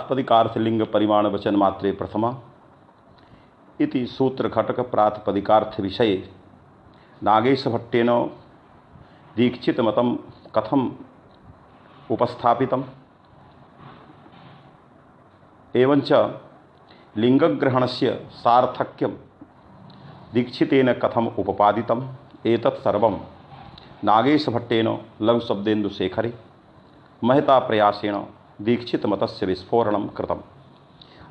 प्रातिपदिकार्थलिंग परिमाण वचन मात्रे प्रथमा इति सूत्र घटक प्रातिपदिकार्थ विषये नागेश भट्टेन दीक्षित मतम कथम उपस्थापितम एवंच लिंगग्रहणस्य सार्थक्यम दीक्षितेन कथम उपपादितम एतत् सर्वं नागेश भट्टेन लघु शब्देन्दु शेखरे महता प्रयासेन दीक्षित मतस्य विस्फोरणं कृतम्।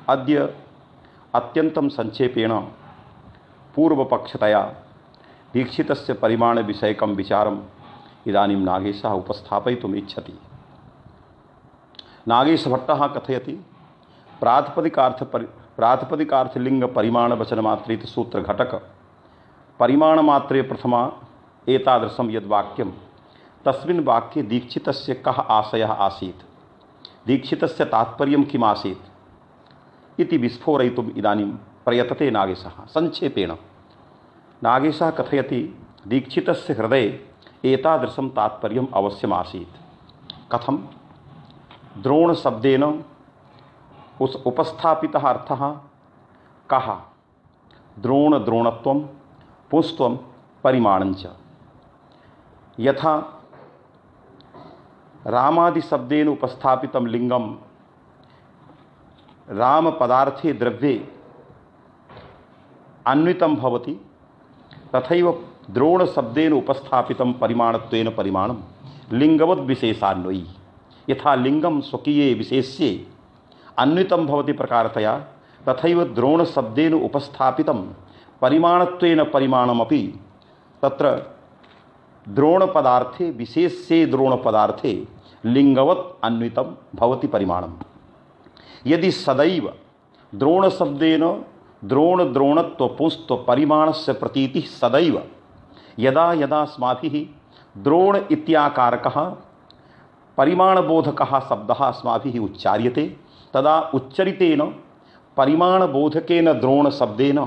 अद्य अत्यन्तं संक्षेपेण पूर्वपक्षतया दीक्षितस्य परिमाण विषयकं विचारम् इदानीं नागेशः उपस्थापयितुम् इच्छति। नागेशभट्टः कथयति प्रातिपदिकार्थलिंग परिमाण वचनमात्रे इति सूत्रघटक परिमाणमात्रे प्रथमा एतादृशं यद्वाक्यं तस्मिन् वाक्ये दीक्षितस्य कः आशयः आसीत्, दीक्षितस्य तात्पर्यं किम् आसीत् इति विस्फोरयितुम् इदानीं प्रयतते नागेशः। संक्षेपेण नागेशः कथयति दीक्षितस्य हृदये एतादृशं तात्पर्यम् अवश्यम् आसीत्। कथं? द्रोणशब्देन उस उपस्थापितः अर्थः कः? द्रोणत्वं पुंस्त्वं परिमाणञ्च। यथा रामादिशब्देन उपस्थापितं लिंगम राम पदार्थे द्रव्ये अन्वितं भवति, तथैव द्रोणशब्देन उपस्थापितं परिमाणत्वेन परिमाणं लिंगवद् विशेषान्वयी। यथा लिंगम स्वकीये विशेष्ये अन्वितं भवति प्रकारतया, तथैव द्रोणशब्देन उपस्थापितं परिमाणत्वेन परिमाणमपि तत्र द्रोणपदार्थे विशेष्ये द्रोणपदार्थे लिंगवत् अन्वितं भवति परिमाणम्। यदि सदैव द्रोणशब्देन द्रोणत्व परिमाणस्य प्रतीतिः सदैव यदा यदा अस्माभिः द्रोण इत्याकारकः परिमाणबोधकः शब्दः अस्माभिः उच्चार्यते, तदा उच्चरितेन परिमाणबोधकेन द्रोणशब्देन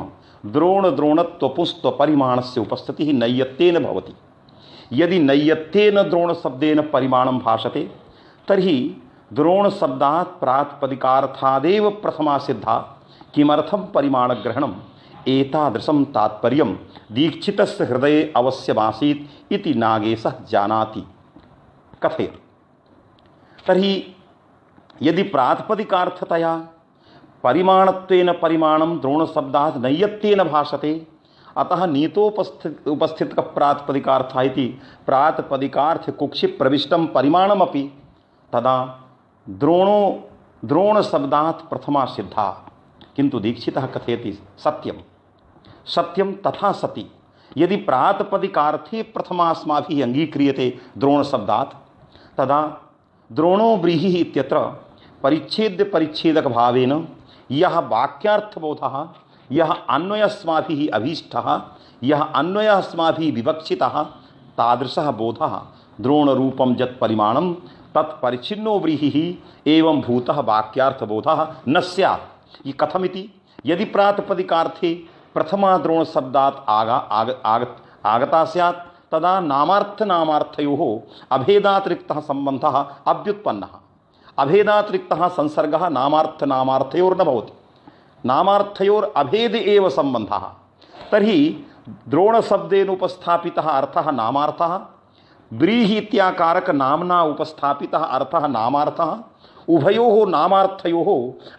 द्रोणत्व परिमाणस्य उपस्थितिः नैयत्येन भवति। यदि नैयत्येन द्रोणशब्देन परिमाणं भाषते तर्हि द्रोणशब्दात् प्रातिपदिकार्थादेव प्रथमा सिद्धा। किमर्थं परिमाणग्रहणम्? एतादृशं तात्पर्यं दीक्षितस्य हृदये अवश्यमासीत् इति नागेशः जानाति। कथयतु। तर्हि यदि प्रातिपदिकार्थतया परिमाणत्वेन परिमाणं द्रोणशब्दात् नैयत्येन भाषते, अतः नीतोपस्थितः प्रातिपदिकार्थः इति प्रातिपदिकार्थ कुक्षि प्रविष्टं परिमाणमपि तदा द्रोणशब्दात् प्रथमा सिद्धा। किन्तु दीक्षितः कथयति सत्यं तथा सति यदि प्रातिपदिकार्थे प्रथमा अस्माभिः अङ्गीक्रियते द्रोणशब्दात्, तदा द्रोणो व्रीहिः इत्यत्र परिच्छेदकभावेन यः वाक्यार्थबोधः, यः अन्वयस्माभिः अभीष्टः, यः अन्वयः अस्माभिः विवक्षितः, तादृशः बोधः द्रोणरूपं यत् परिमाणं तत्परिच्छिन्नो व्रीहिः एवं भूतः वाक्यार्थबोधः न स्यात्। ये कथमिति? यदि प्रातिपदिकार्थे प्रथमा द्रोणशब्दात् आगता स्यात्, तदा नामार्थयोः अभेदात् रिक्तः सम्बन्धः अव्युत्पन्नः। अभेदात् रिक्तः संसर्गः नामार्थयोर्न भवति, नामार्थयोरभेद एव सम्बन्धः। तर्हि द्रोणशब्देन उपस्थापितः अर्थः नामार्थः, व्रीहि इत्याकारक नाम्ना उपस्थापितः अर्थः नामार्थः, उभयोः नामार्थयोः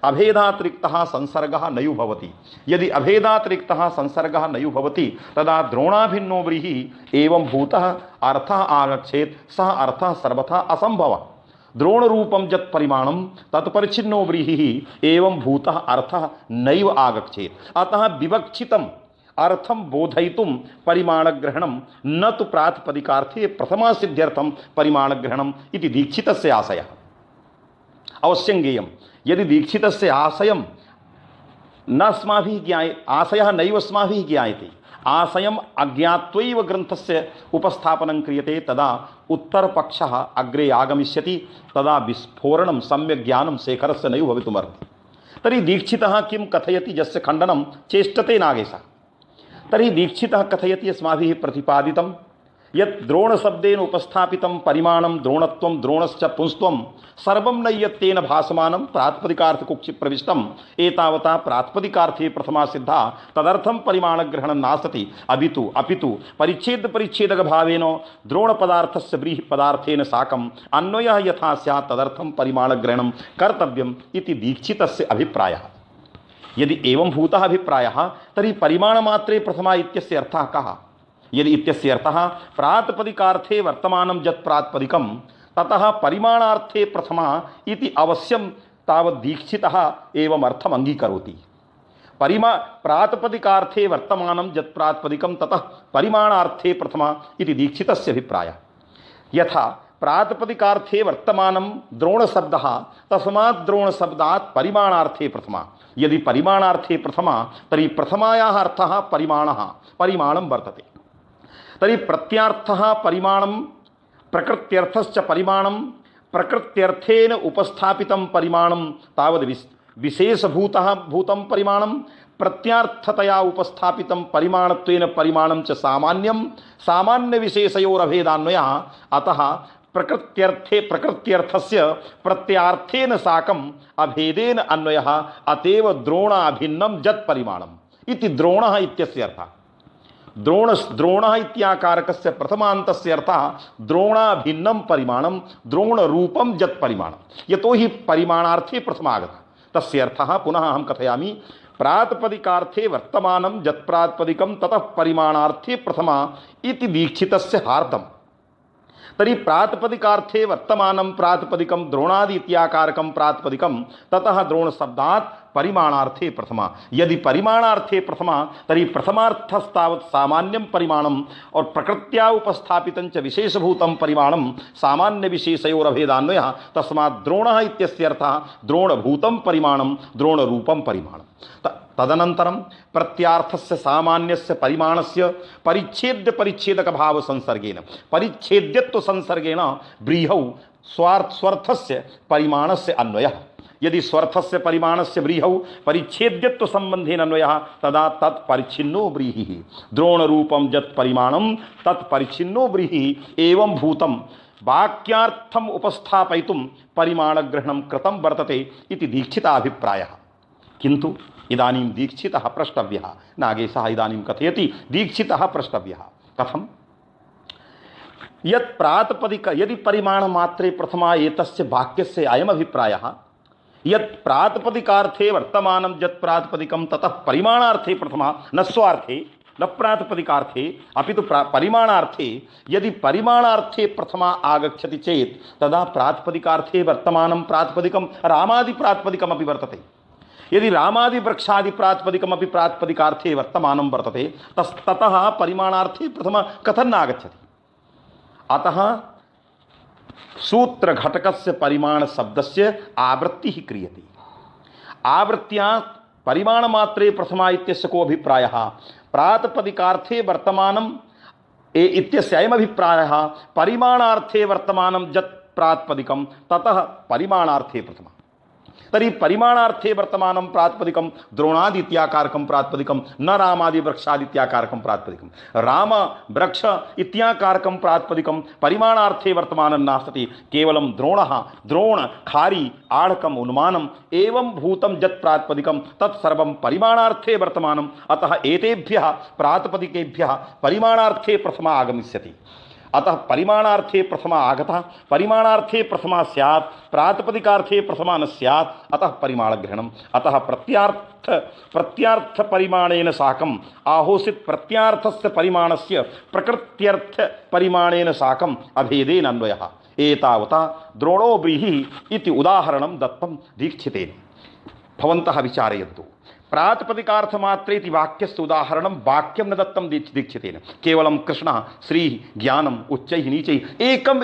अभेदात् रिक्तः संसर्गः नैव भवति। यदि अभेदात् रिक्तः संसर्गः नैव भवति, तदा द्रोणाभिन्नो व्रीहि एवं भूतः अर्थः आगच्छेत्, सः अर्थः सर्वथा असम्भवः। द्रोणरूपं यत् परिमाणं तत्परिच्छिन्नो व्रीहिः एवं भूतः अर्थः नैव आगच्छेत्। अतः विवक्षितम् अर्थं बोधयितुं परिमाणग्रहणं न तु प्रातिपदिकार्थे प्रथमा सिद्ध्यर्थं परिमाणग्रहणम् इति दीक्षितस्य आशयः। अवश्यं ज्ञेयं, यदि दीक्षितस्य आशयं न अस्माभिः आशयः नैव अस्माभिः ज्ञायते, आशयम् अज्ञात्वैव ग्रन्थस्य उपस्थापनं क्रियते, तदा उत्तरपक्षः अग्रे आगमिष्यति, तदा विस्फोरणं सम्यक् ज्ञानं शेखरस्य नैव भवितुमर्हति। तर्हि दीक्षितः किं कथयति यस्य खण्डनं चेष्टते नागेशः? तर्हि दीक्षितः कथयति अस्माभिः प्रतिपादितं यत् द्रोण शब्देन उपस्थापितं परिमाणं द्रोणत्वं द्रोणश्च पुंस्त्वं सर्वं नय्यत्तेन भासमानं प्रातिपदिकार्थ कुक्षि प्रविष्टम् एतावता प्रातिपदिकार्थे प्रथमा सिद्धा तदर्थं परिमाणग्रहणं नास्ति अपितु परिच्छेद परिच्छेदक भावेन द्रोण पदार्थस्य व्रीहि पदार्थेन साकम् अन्वयः यथा स्यात् तदर्थं परिमाणग्रहणं कर्तव्यम् इति दीक्षितस्य अभिप्रायः। यदि एवं भूतः अभिप्रायः तर्हि परिमाणमात्रे प्रथमा इत्यस्य अर्थः कः? यदि इत्यस्य अर्थः प्रातिपदिकार्थे वर्तमानं यत् प्रातिपदिकं ततः परिमाणार्थे प्रथमा इति अवश्यं तावत् दीक्षितः एवं अर्थम् अंगीकरोति। प्रातिपदिकार्थे वर्तमानं यत् प्रातिपदिकं ततः परिमाणार्थे प्रथमा इति दीक्षितस्य अभिप्रायः। यथा प्रातिपदिकार्थे वर्तमानं द्रोणशब्दः तस्मात् द्रोणशब्दात् परिमाणार्थे प्रथमा। यदि परिमाणार्थे प्रथमा तर्हि प्रथमायाः अर्थः परिमाणं वर्तते। तर्हि प्रत्यार्थः परिमाणं प्रकृत्यर्थश्च परिमाणं प्रकृत्यर्थेन उपस्थापितं परिमाणं तावद् विशेषभूतं परिमाणं प्रत्यार्थतया उपस्थापितं परिमाणत्वेन परिमाणं च सामान्यविशेषयोरभेदान्वयः। अतः प्रकृत्यर्थस्य प्रत्यार्थेन साकम् अभेदेन अन्वयः अतएव द्रोणाभिन्नं यत् परिमाणम् इति द्रोणः इत्यस्य अर्थः। द्रोणः इत्याकारकस्य प्रथमान्तस्य अर्थः द्रोणाभिन्नं परिमाणं द्रोणरूपं यत् परिमाणं। यतो हि परिमाणार्थे प्रथमागतः तस्य अर्थः पुनः अहं कथयामि। प्रातिपदिकार्थे वर्तमानं यत् प्रातिपदिकं ततः परिमाणार्थे प्रथमा इति दीक्षितस्य हार्दम्। तर्हि प्रातिपदिकार्थे वर्तमानं प्रातिपदिकं द्रोणादि इत्याकारकं प्रातिपदिकं ततः द्रोणशब्दात् परिमाणार्थे प्रथमा। यदि परिमाणार्थे प्रथमा तर्हि प्रथमार्थस्तावत् सामान्यं परिमाणम् और प्रकृत्या उपस्थापितं च विशेषभूतं परिमाणं सामान्यविशेषयोरभेदान्वयः। तस्मात् द्रोणः इत्यस्य अर्थः द्रोणभूतं परिमाणं द्रोणरूपं परिमाणं। तदनन्तरं प्रत्यार्थस्य सामान्यस्य परिमाणस्य परिच्छेद्य परिच्छेदक भाव संसर्गेण परिच्छेद्यत्व संसर्गेण व्रीहौ स्वार्थस्य परिमाणस्य अन्वयः। यदि स्वर्थस्य परिमाणस्य व्रीहौ परिच्छेद्यत्व संबंधेन अन्वयः तदा तत्परिच्छिन्नो व्रीहिः। द्रोणरूपं यत् परिमाणं तत्परिच्छिन्नो व्रीहिः एवं भूतं वाक्यार्थम् उपस्थापयितुं परिमाणग्रहणं कृतं वर्तते इति दीक्षिताभिप्रायः। किन्तु इदानीं दीक्षितः प्रष्टव्यः। नागेशः इदानीं कथयति दीक्षितः प्रष्टव्यः कथं? यत् प्रातिपदिक यदि परिमाणमात्रे प्रथमा एतस्य वाक्यस्य अयम् अभिप्रायः यत् प्रातिपदिकार्थे वर्तमानं यत् प्रातिपदिकं ततः परिमाणार्थे प्रथमा न स्वार्थे न प्रातिपदिकार्थे अपितु परिमाणार्थे। यदि परिमाणार्थे प्रथमा आगच्छति चेत् तदा प्रातिपदिकार्थे वर्तमानं प्रातिपदिकं रामादि प्रातिपदिकमपि वर्तते। यदि रामादि वृक्षादि प्रातिपदिकमपि प्रातिपदिकार्थे वर्तमानं वर्तते ततः परिमाणार्थे प्रथमा कथं नागच्छति? अतः सूत्रघटकस्य परिमाणशब्दस्य आवृत्तिः क्रियते। आवृत्त्या परिमाणमात्रे प्रथमा इत्यस्य को अभिप्रायः? प्रातिपदिकार्थे वर्तमानम् इत्यस्य अयम् अभिप्रायः परिमाणार्थे वर्तमानं यत् प्रातिपदिकं ततः परिमाणार्थे प्रथमा। तर्हि परिमाणार्थे वर्तमानं प्रातिपदिकं द्रोणादि इत्याकारकं प्रातिपदिकं न रामादि वृक्षादि इत्याकारकं प्रातिपदिकं। राम वृक्ष इत्याकारकं प्रातिपदिकं परिमाणार्थे वर्तमानं नास्ति। केवलं द्रोणः द्रोण खारी आढ़कम् उन्मानम् एवं भूतं यत् प्रातिपदिकं तत्सर्वं परिमाणार्थे वर्तमानम्। अतः एतेभ्यः प्रातिपदिकेभ्यः परिमाणार्थे प्रथमा आगमिष्यति। अतः परिमाणार्थे प्रथमा आगता परिमाणार्थे प्रथमा स्यात् प्रातिपदिकार्थे प्रथमा न स्यात् अतः परिमाणग्रहणम्। अतः प्रत्यार्थ परिमाणेन साकम् आहोसित प्रत्यार्थस्य परिमाणस्य प्रकृत्यर्थ परिमाणेन साकम् अभेदेन अन्वयः। एतावता द्रोणो व्रीहिः इति उदाहरणं दत्तं दीक्षितेन। भवन्तः विचारयन्तु। प्रातिपदिकार्थ मात्रे इति वाक्यस्य उदाहरणं वाक्यं न दत्तं दीक्षितेन। केवलं कृष्णः श्रीः ज्ञानम् उच्चैः नीचैः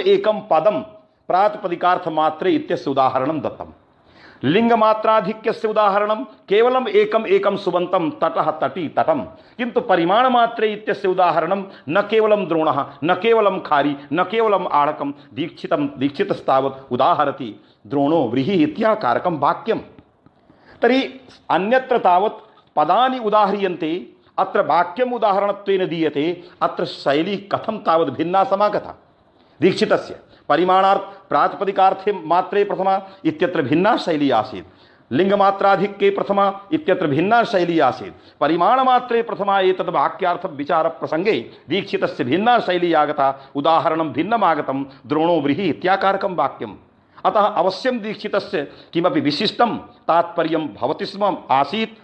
एकं पदं प्रातिपदिकार्थ मात्रे इत्यस्य उदाहरणं दत्तं। लिंगमात्राधिक्यस्य उदाहरणं केवलम् एकं सुबन्तं तटः तटी तटं। किन्तु परिमाणमात्रे इत्यस्य उदाहरणं न केवलं द्रोणः न केवलं खारी न केवलं आढ़कं दीक्षितस्तावत् उदाहरति द्रोणो व्रीहिः इत्याकारकं वाक्यं। तर्हि अन्यत्र तावत् पदानि उदाह्रियन्ते अत्र वाक्यम उदाहरणत्वेन दीयते। अत्र शैली कथम तावद् भिन्ना समागता। दीक्षितस्य परिमाणार्थ प्रातिपदिकार्थे मात्रे प्रथमा इत्यत्र भिन्ना शैली आसीत्। लिंगमात्राधिक्ये प्रथमा इत्यत्र भिन्ना शैली आसीत्। परिमाणमात्रे प्रथमा एतद् वाक्यार्थ विचार प्रसंगे दीक्षितस्य भिन्ना शैली आगता। उदाहरणं भिन्नमागतं द्रोणो व्रीहि इत्याकारकं वाक्यम्। अतः अवश्यं दीक्षितस्य किमपि विशिष्टं तात्पर्यं भवति स्म आसीत्।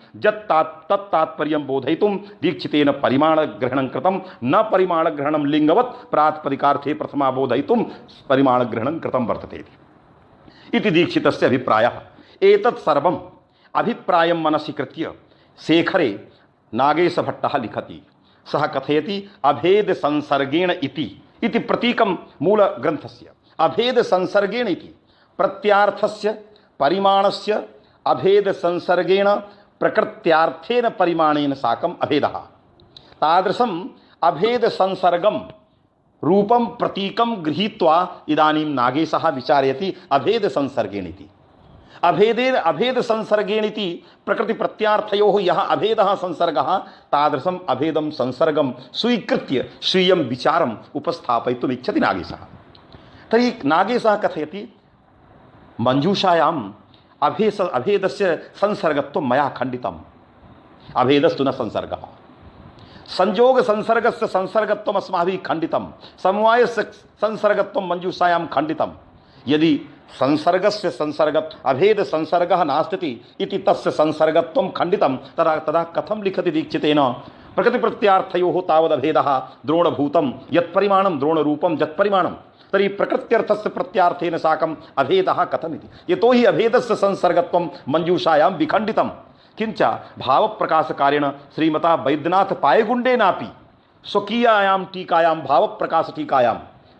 तत्तात्पर्यं बोधयितुं दीक्षितेन परिमाणग्रहणं कृतं, न परिमाणग्रहणं लिंगवत् प्रातिपदिकार्थे प्रथमा बोधयितुं परिमाणग्रहणं कृतं वर्तते इति दीक्षितस्य अभिप्रायः। एतत् सर्वम् अभिप्रायं मनसि कृत्य शेखरे नागेशभट्टः लिखति। सः कथयति अभेद संसर्गेण इति प्रतीकं मूलग्रन्थस्य। अभेद संसर्गेण इति प्रत्यार्थस्य परिमाणस्य अभेद संसर्गेण प्रकृत्यार्थेन परिमाणेन साकम् अभेदः। तादृशम् अभेद संसर्गं रूपं प्रतीकं गृहीत्वा इदानीं नागेशः विचारयति अभेद संसर्गेण इति। अभेद संसर्गेण इति प्रकृति प्रत्यार्थयोः यः अभेदः संसर्गः तादृशम् अभेदं संसर्गं स्वीकृत्य स्वीयं विचारम् उपस्थापयितुम् इच्छति नागेशः। तर्हि नागेशः कथयति मंजूषायाम् अभेदस्य संसर्गत्वं मया खण्डितम्। अभेदस्तु न संसर्गः। संयोग संसर्गस्य संसर्गत्वम् अस्माभिः खण्डितं। समवायस्य संसर्गत्वं मंजूषायां खण्डितं। यदि संसर्गस्य अभेद संसर्गः नास्ति इति तस्य संसर्गत्वं खण्डितं तदा कथं लिखति दीक्षितेन प्रकृति प्रत्यार्थयोः तावदभेदः द्रोणभूतं यत्परिमाणं द्रोणरूपं यत्परिमाणं तर्हि प्रकृत्यर्थस्य प्रत्यार्थेन साकम् अभेदः कथमिति। यतोहि अभेदस्य संसर्गत्वं मंजूषायां विखण्डितं। किंच भावप्रकाशकारेण श्रीमता वैद्यनाथ पायगुण्डेनापि स्वकीयायां टीकायां भावप्रकाशटीकायां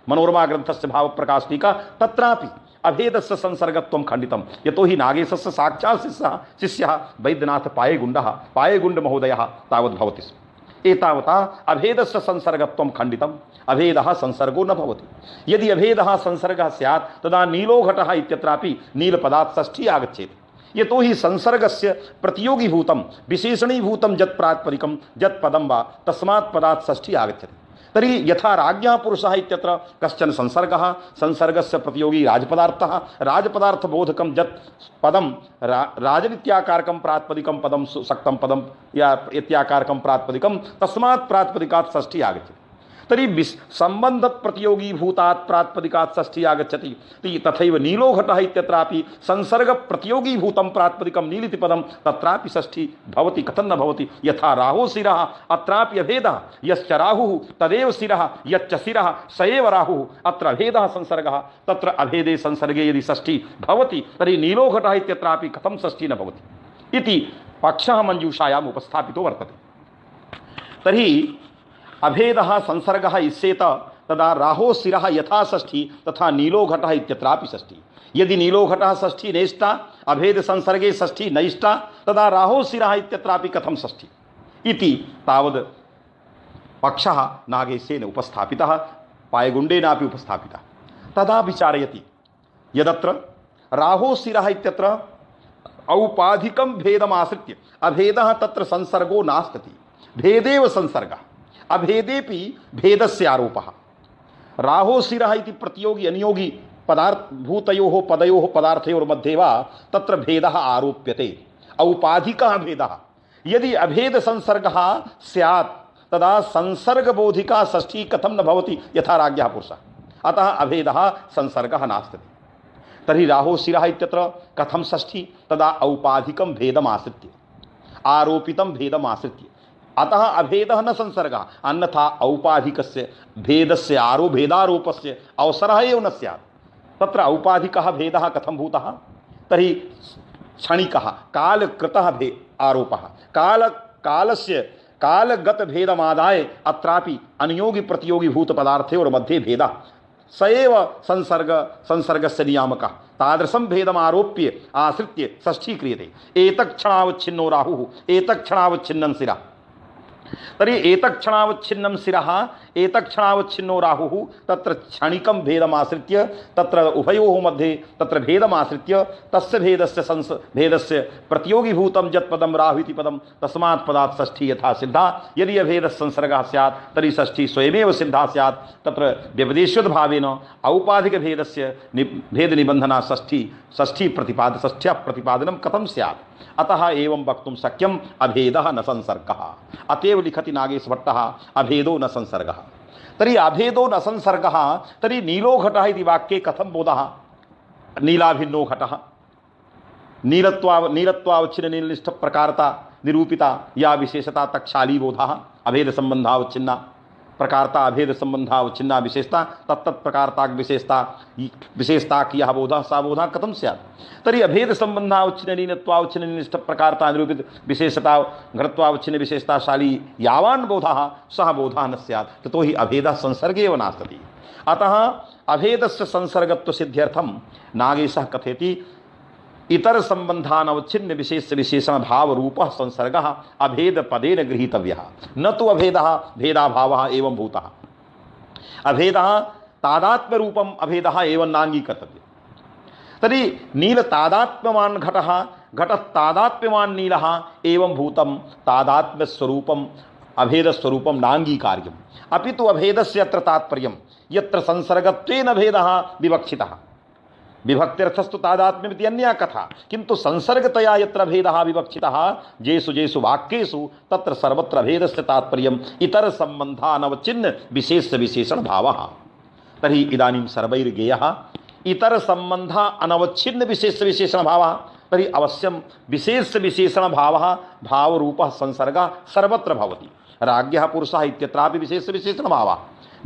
मनोरमा ग्रन्थस्य भावप्रकाशटीका तत्रापि अभेदस्य संसर्गत्वं खण्डितं। यतोहि नागेशस्य साक्षात् शिष्यः वैद्यनाथ पायगुण्डमहोदयः तावद् भवति स्म। एतावता अभेदस्य संसर्गत्वं खण्डितं। अभेदः संसर्गो न भवति। यदि अभेदः संसर्गः स्यात् तदा नीलोघटः इत्यत्रापि नीलपदात् षष्ठी आगच्छेत्। यतोहि संसर्गस्य प्रतियोगीभूतं विशेषणीभूतं यत् प्रातिपदिकं यत् पदं वा तस्मात् पदात् षष्ठी आगच्छति। तर्हि यथा राज्ञः पुरुषः इत्यत्र कश्चन संसर्गः, संसर्गस्य प्रतियोगी राजपदार्थः, राजपदार्थबोधकं यत् पदं राजनित्याकारकं प्रातिपदिकं पदं सक्तं पदं या इत्याकारकं प्रातिपदिकं तस्मात् प्रातिपदिकात् षष्ठी आगच्छति। तर्हि संबंध प्रतियोगी भूतात् प्रातिपदिकात् षष्ठी आगच्छति। तथैव नीलोघटः इत्यत्रापि संसर्ग प्रतियोगी भूतं प्रातिपदिकं नीलिति पदं तत्रापि षष्ठी भवति। कथं न भवति? यथा राहो शिरः अत्रापि अभेदः। यश्च राहुः तदेव शिरः, यच्च शिरः स एव राहुः। अत्र अभेदः संसर्गः, तत्र अभेदे संसर्गे यदि षष्ठी भवति तर्हि नीलोघटः इत्यत्रापि कथं षष्ठी न भवति इति पक्षः मंजूषायाम् उपस्थापितो वर्तते। तर्हि अभेदः संसर्गः इष्येत तदा राहो शिरः यथा षष्ठी तथा नीलोघटः इत्यत्रापि षष्ठी। यदि नीलोघटः षष्ठी नेष्टा अभेद संसर्गे षष्ठी नैष्टा तदा राहो शिरः इत्यत्रापि कथं षष्ठी इति तावद् पक्षः नागेशेन उपस्थापितः, पायगुण्डेनापि उपस्थापितः। तदा विचारयति यदत्र राहो शिरः इत्यत्र औपाधिकं भेदमाश्रित्य अभेदः तत्र संसर्गो नास्ति, भेदेव संसर्गः। अभेदेपि भेदस्य आरोपः। राहो शिरः इति प्रतियोगी अनियोगी भूतयोः पदयोः पदार्थयोः मध्ये वा तत्र भेदः आरोप्यते, औपाधिकः भेदः। यदि अभेद संसर्गः स्यात् तदा संसर्गबोधिका षष्ठी कथं न भवति यथा राज्ञः पुरुषः। अतः अभेदः संसर्गः नास्ति। तर्हि राहो शिरः इत्यत्र कथं षष्ठी? तदा औपाधिकं भेदमाश्रित्य, आरोपितं भेदमाश्रित्य। अतः अभेदः न संसर्गः, अन्यथा औपाधिकस्य भेदस्य भेदारोपस्य अवसरः एव न स्यात्। तत्र औपाधिकः भेदः कथं भूतः? तर्हि क्षणिकः कालकृतः आरोपः, कालस्य कालगत भेदमादाय अत्रापि अनियोगी प्रतियोगी भूत पदार्थयोर्मध्ये भेदः स एव संसर्गस्य नियामकः। तादृशं भेदमारोप्य आश्रित्य षष्ठी क्रियते। एतत्क्षणावच्छिन्नो राहुः एतत्क्षणावच्छिन्नं शिरः। तर्हि एतक्षणावच्छिन्नं शिरः एतक्षणावच्छिन्नो राहुः तत्र क्षणिकं भेदमाश्रित्य तत्र उभयोः मध्ये तत्र भेदमाश्रित्य तस्य भेदस्य प्रतियोगिभूतं यत्पदं राहु इति पदं तस्मात् पदात् षष्ठी यथा सिद्धा। यदि अभेदसंसर्गः स्यात् तर्हि षष्ठी स्वयमेव सिद्धा स्यात्। तत्र व्यपदेशोद्भावेन औपाधिकभेदस्य भेदनिबन्धना षष्ठ्या प्रतिपादनं कथं स्यात्। अतः एवं वक्तुं शक्यम् अभेदः न संसर्गः। अतएव लिखति नागेश भट्टः अभेदो न संसर्गः। तर्हि अभेदो न संसर्गः तर्हि नीलो घटः इति वाक्ये कथं बोधः। नीलाभिन्नो घटः नीलत्वावच्छिन्न नीलनिष्ठ प्रकारता निरूपिता या विशेषता तक्षाली बोधः अभेद संबंधावच्छिन्ना प्रकारता अभेद संबंधावच्छिन्ना विशेषता तत्तत् प्रकारता विशेषता की यह बोधः सा बोधः कथं स्यात्। तर्हि अभेद संबंधावच्छिन्न नीलत्वावच्छिन्न नीलनिष्ठ प्रकारता निरूपित विशेषता घटत्वावच्छिन्न विशेषताशाली यावान् बोधः सः बोधः न स्यात्। ततो हि अभेदः संसर्गे एव नास्ति। अतः अभेदस्य संसर्गत्व सिद्ध्यर्थं नागेशः कथयति इतर संबंधानवच्छिन्न विशेष विशेषण भाव रूप संसर्ग अभेद पदेन गृहीतव्यः न तो अभेदः भेदाभावः एवं भूतः। अभेदः तादात्म्य रूपम अभेदः एवं नांगीकर्तव्यः। तर्हि नील तादात्म्यवान् घटः घटस्तादात्म्यवान् नीलः एवं भूतं तादात्म्य स्वरूपम अभेद स्वरूपम नांगीकार्यम्। अपि तु अभेदस्य अत्र तात्पर्यं यत्र संसर्गत्वेन भेदः विवक्षितः विभक्त्यर्थस्तु तादात्म्यमिति अन्या कथा किंतु संसर्गतया यत्र भेदः विवक्षितः जेषु जेषु वाक्येषु तत्र सर्वत्र भेदस्य तात्पर्यम् इतर संबन्धानवच्छिन्न विशेष विशेषण भावः। तर्हि इदानीं सर्वैर्ज्ञेयः इतर संबन्ध अनवच्छिन्न विशेष विशेषण भावः। तर्हि अवश्यं विशेष विशेषण भावः भावरूपः संसर्गः सर्वत्र भवति। राज्ञः पुरुषः इत्यत्रापि विशेष विशेषण भावः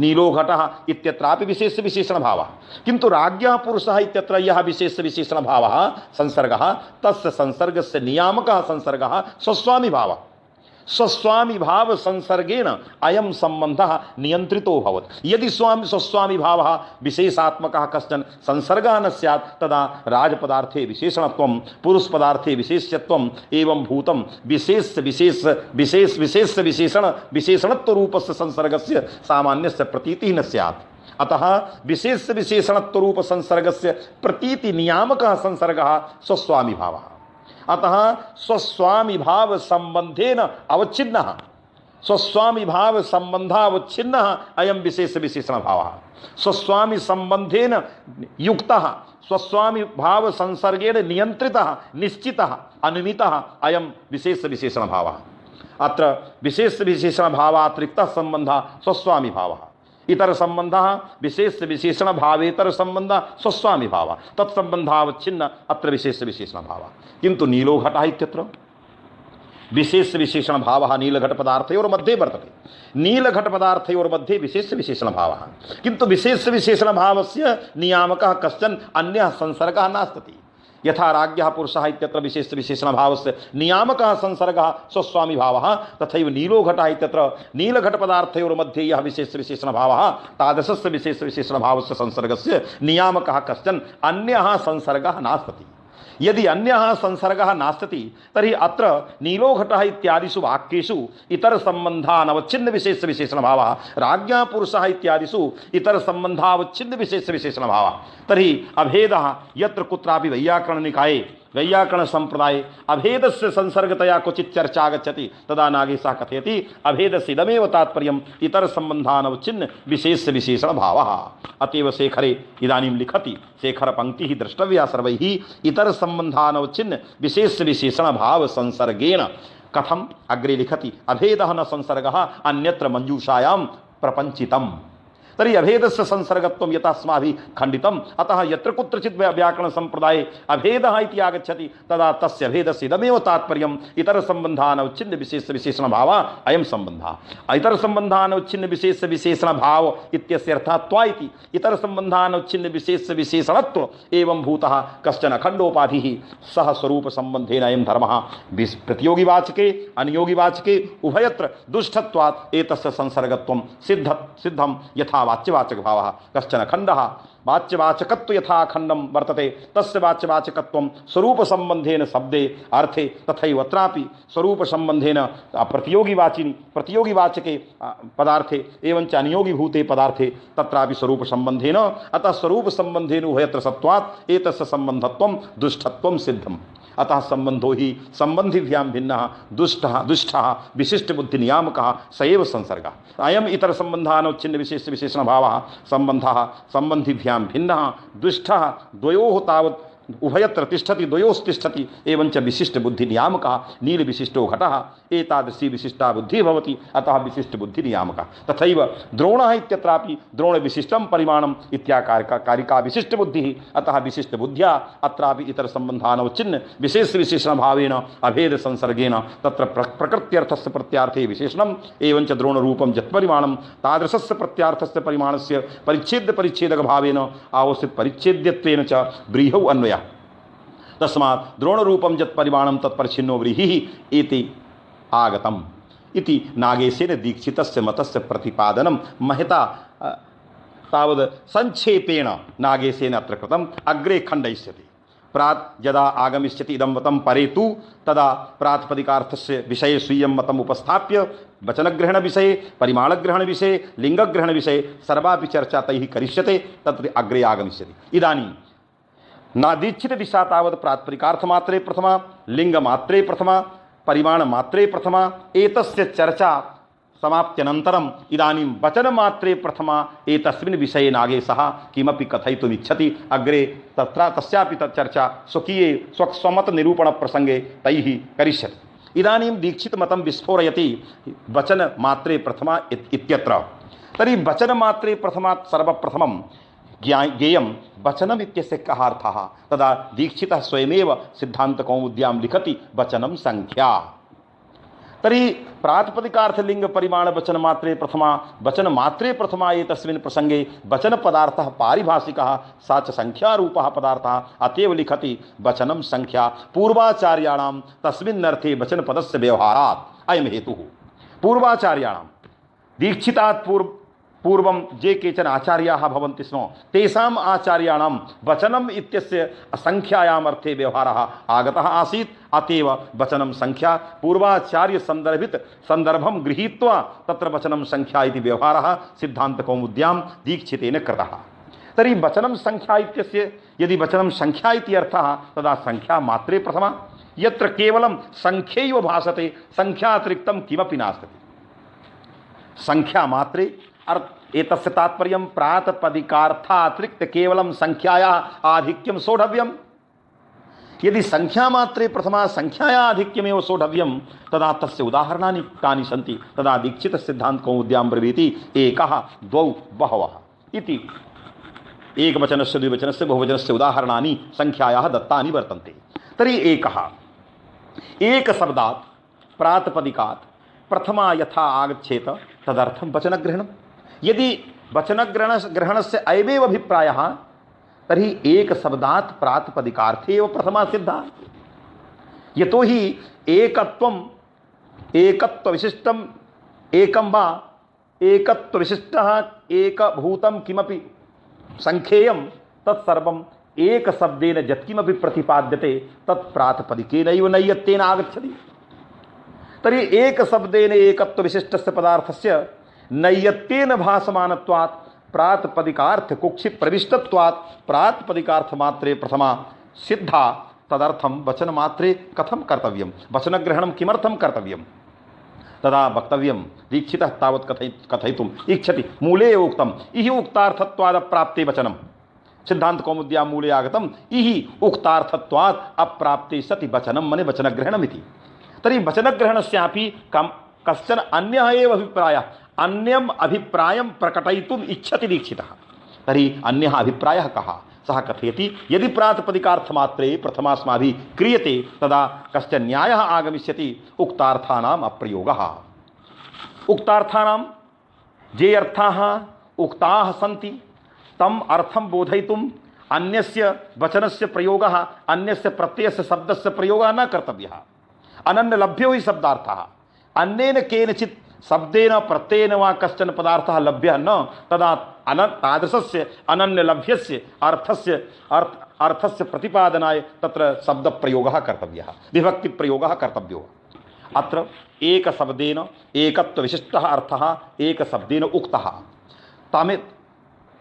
नीलो घटः इत्यत्रापि विशेष विशेषण भावः। किंतु राज्ञः पुरुषः इत्यत्र यः विशेष विशेषण भावः संसर्गः तस्य संसर्गस्य नियामकः संसर्गः स्वस्वामी भावः। स्वस्वामी भाव संसर्गेण अयं संबंधः नियंत्रितो भवति। यदि स्वस्वामी भावः विशेषात्मकः कश्चन संसर्गः न स्यात् तदा राजपदार्थे विशेषणत्वं पुरुषपदार्थे विशेष्यत्वम् एवं भूतं विशेषणत्व रूपस्य संसर्गस्य सामान्यस्य प्रतीतिः न स्यात्। अतः विशेष विशेषणत्व रूप संसर्गस्य प्रतीति नियामकः संसर्गः स्वस्वामी भावः। अतः स्वस्वामी भाव संबंधेन अवच्छिन्नः स्वस्वामी भाव संबंधावच्छिन्नः अयं विशेष विशेषण भावः। स्वस्वामी संबंधेन युक्तः स्वस्वामी भाव संसर्गेण नियंत्रितः निश्चितः अनुमितः अयं विशेष विशेषण भावः। अत्र विशेष विशेषण भावातिरिक्तः संबंधः स्वस्वामी भावः। इतर संबंधः विशेष विशेषण भावेतर संबंधः स्वस्वामी भावः तत्संबंधावच्छिन्न अत्र विशेष विशेषण भावः। किंतु नीलो घटः इत्यत्र विशेष विशेषण भावः नीलघट पदार्थयोर् मध्ये वर्तते। नीलघट पदार्थयोर् मध्ये विशेष विशेषण भावः किंतु विशेष विशेषण भावस्य नियामकः कश्चन अन्यः संसर्गः नास्ति। यथा राज्ञः पुरुषः इत्यत्र विशेष विशेषण भावस्य नियामकः संसर्गः स्वस्वामी भावः तथैव नीलो घटः इत्यत्र नीलघट पदार्थयोर्मध्ये यः विशेष विशेषण भावः तादृशस्य विशेष विशेषण भावस्य संसर्गस्य नियामकः कश्चन अन्यः संसर्गः नास्ति। यदि अन्यः संसर्गः नास्ति तर्हि अत्र नीलो घटः इत्यादिषु वाक्येषु इतर संबंधानवच्छिन्न विशेष विशेषण भावः राज्ञः पुरुषः इत्यादिषु इतर संबंधावच्छिन्न विशेष विशेषण भावः। तर्हि अभेदः यत्र कुत्रापि वैयाकरणनिकाये वैयाकरण संप्रदाये अभेदस्य संसर्गतया क्वचित् चर्चा आगच्छति तदा नागेशः कथयति अभेदस्य इदमेव तात्पर्यम् इतर संबंधानवच्छिन्न विशेष विशेषण भावः। अतएव शेखरे इदानीं लिखति शेखर पंक्तिः द्रष्टव्या सर्वैः इतर संबंधानवच्छिन्न विशेष विशेषण भाव संसर्गेण कथम् अग्रे लिखति अभेदः न संसर्गः अन्यत्र मंजूषायां प्रपंचितम्। तर्हि अभेदस्य संसर्गत्वं यथास्माभिः खण्डितम्। अतः यत्र कुत्रचित् व्याकरण संप्रदाये अभेदः इति आगच्छति तदा तस्य अभेदस्य इदमेव तात्पर्यम् इतर संबंधानवच्छिन्न विशेष विशेषण भावः अयं संबंधः। इतर संबंधानवच्छिन्न विशेष विशेषण भाव इत्यस्य अर्थः त्वा इति इतर संबंधानवच्छिन्न विशेष विशेषणत्व एवं भूतः कश्चन अखण्डोपाधिः सह स्वरूप संबंधेन अयं धर्मः प्रतियोगिवाचके अनियोगिवाचके उभयत्र दुष्टत्वात् एतस्य संसर्गत्वं सिद्धं यथा वाच्यवाचक भावः कश्चन खण्डः वाच्यवाचकत्व यथा खण्डं वर्तते तस्य वाच्यवाचकत्वं स्वरूपसम्बन्धेन शब्दे अर्थे तथैव अत्रापि स्वरूपसम्बन्धेन प्रतियोगिवाचके पदार्थे एवञ्च अनियोगिभूते पदार्थे तत्रापि स्वरूपसम्बन्धेन अतः स्वरूपसम्बन्धेन उभयत्र सत्वात् एतस्य सम्बन्धत्वं दुष्टत्वं सिद्धम् अतः संबंधो ही संबंधिभ्यां भिन्नः दुष्टः विशिष्ट बुद्धि नियामकः स एव संसर्गः अयम इतर संबंधानोच्छिन्न विशेष विशेषण भावः संबंधः संबंधिभ्यां भिन्नः दुष्टः द्वयोः तावत् उभयत्र तिष्ठति द्वयोस्तिष्ठति एवञ्च विशिष्ट बुद्धि नियामकः नील विशिष्टो घटः एतादृशी विशिष्टा बुद्धिः भवति अतः विशिष्ट बुद्धि नियामकः तथैव द्रोणः इत्यत्रापि द्रोण विशिष्टं परिमाणम् इत्याकारिका विशिष्ट बुद्धिः अतः विशिष्ट बुद्ध्या अत्रापि इतर संबंधानवच्छिन्न विशेष विशेषण भावेन अभेद संसर्गेण तत्र प्रकृत्यर्थस्य प्रत्यार्थे विशेषणम् एवञ्च द्रोण रूपं यत् परिमाणं तादृशस्य प्रत्यार्थस्य परिमाणस्य परिच्छेदक भावेन आवश्यक परिच्छेद्यत्वेन च व्रीहौ अन्वयः तस्मात् द्रोण रूपं यत् परिमाणं तत्परिच्छिन्नो व्रीहिः इति आगतम् इति नागेशेन दीक्षितस्य मतस्य प्रतिपादनं महता तावद् संक्षेपेण नागेशेन अत्र कृतम् अग्रे खण्डयिष्यति प्रात् यदा आगमिष्यति इदं मतं परे तु तदा प्रातिपदिकार्थस्य विषये स्वीयं मतम् उपस्थाप्य वचनग्रहण विषये परिमाणग्रहण विषये लिंगग्रहण विषये सर्वापि चर्चा तैः करिष्यते तत्र अग्रे आगमिष्यति इदानीं नादीक्षित दिशा तावत् प्रातिपदिकार्थमात्रे प्रथमा लिंगमात्रे प्रथमा परिमाणमात्रे प्रथमा एतस्य चर्चा समाप्त्यनन्तरम् इदानीं वचनमात्रे प्रथमा एतस्मिन् विषये नागेशः किमपि कथयितुम् इच्छति अग्रे तत्र तस्यापि तच्चर्चा स्वकीये स्वमतनिरूपणप्रसङ्गे तैः करिष्यति इदानीं दीक्षितमतं विस्फोरयति वचनमात्रे प्रथमा इत्यत्र तर्हि वचनमात्रे प्रथमात् सर्वप्रथमं ज्ञेयं वचनम् इत्यस्य कः अर्थः तदा दीक्षितः स्वयमेव सिद्धान्तकौमुद्यां लिखति वचनं संख्या तर्हि प्रातिपदिकार्थलिंग परिमाण वचनमात्रे प्रथमा वचनमात्रे प्रथमा एतस्मिन् प्रसंगे वचनपदार्थः पारिभाषिकः सा च संख्यारूपः पदार्थः अतएव लिखति वचनं संख्या पूर्वाचार्याणां तस्मिन्नर्थे वचनपदस्य व्यवहारात् अयं हेतुः पूर्वाचार्याणां दीक्षितात् पूर्वं ये केचन आचार्याः भवन्ति स्म तेषाम् आचार्याणां वचनम् इत्यस्य संख्यायाम् अर्थे व्यवहारः आगतः आसीत् अतएव वचनं संख्या पूर्वाचार्य संदर्भं गृहीत्वा तत्र वचनं संख्या इति व्यवहारः सिद्धान्तकौमुद्यां दीक्षितेन कृतः तर्हि वचनं संख्या इत्यस्य यदि वचनं संख्या इति अर्थः तदा संख्या मात्रे प्रथमा यत्र केवलं संख्यैव भासते संख्यातिरिक्तं किमपि नास्ति संख्या मात्रे एतस्य तात्पर्यं प्रातिपदिकार्थातिरिक्त केवलं संख्यायाः आधिक्यं सोढव्यं यदि संख्यामात्रे प्रथमा संख्यायाः आधिक्यमेव सोढव्यं तदा तस्य उदाहरणानि कानि सन्ति तदा दीक्षितसिद्धान्तकौमुद्यां ब्रवीति एकः द्वौ बहवः इति एकवचनस्य द्विवचनस्य बहुवचनस्य उदाहरणानि संख्यायाः दत्तानि वर्तन्ते तर्हि एकशब्दात् प्रातिपदिकात् प्रथमा यथा आगच्छेत तदर्थं वचनग्रहणं यदि वचनग्रहणस्य अयमेव अभिप्रायः तर्हि एकशब्दात् प्रातिपदिकार्थे एव प्रथमा सिद्धा यतो हि एकत्वविशिष्टम् एकं वा एकत्वविशिष्टः एकभूतं किमपि संख्येयं तत्सर्वम् एकशब्देन यत्किमपि प्रतिपाद्यते तत् प्रातिपदिकेनैव नैयत्तेन आगच्छति तर्हि एकशब्देन एकत्वविशिष्टस्य पदार्थस्य नैयत्तेन भासमानत्वात् प्रातिपदिकार्थ कुक्षित प्रविष्टत्वात् प्रातिपदिकार्थमात्रे प्रथमा सिद्धा तदर्थं वचनमात्रे कथं कर्तव्यं वचनग्रहणं किमर्थं कर्तव्यं तदा वक्तव्यं दीक्षितः तावत् कथयितुम् इच्छति मूले उक्तम् इहि उक्तार्थत्वादप्राप्ते वचनं सिद्धान्तकौमुद्यां मूले आगतम् इहि उक्तार्थत्वात् अप्राप्ते सति वचनं मने वचनग्रहणमिति तर्हि वचनग्रहणस्यापि कश्चन अन्यः एव अभिप्रायः अन्यम् अभिप्रायं प्रकटयितुम् इच्छति दीक्षितः तर्हि अन्यः अभिप्रायः कः सः कथयति यदि प्रातिपदिकार्थमात्रे प्रथमास्माभिः क्रियते तदा कश्चन न्यायः आगमिष्यति उक्तार्थानाम् अप्रयोगः उक्तार्थानां ये अर्थाः उक्ताः सन्ति तम् अर्थं बोधयितुम् अन्यस्य वचनस्य प्रयोगः अन्यस्य प्रत्ययस्य शब्दस्य प्रयोगः न कर्तव्यः अनन्यलभ्यो हि शब्दार्थः अन्येन केनचित् शब्देन प्रत्ययेन वा कश्चन पदार्थः लभ्यः न तदा तादृशस्य अनन्यलभ्यस्य अर्थस्य प्रतिपादनाय तत्र शब्दप्रयोगः कर्तव्यः, विभक्तिप्रयोगः कर्तव्यो। अत्र एकशब्देन एकत्वविशिष्टः अर्थः एकशब्देन उक्तः,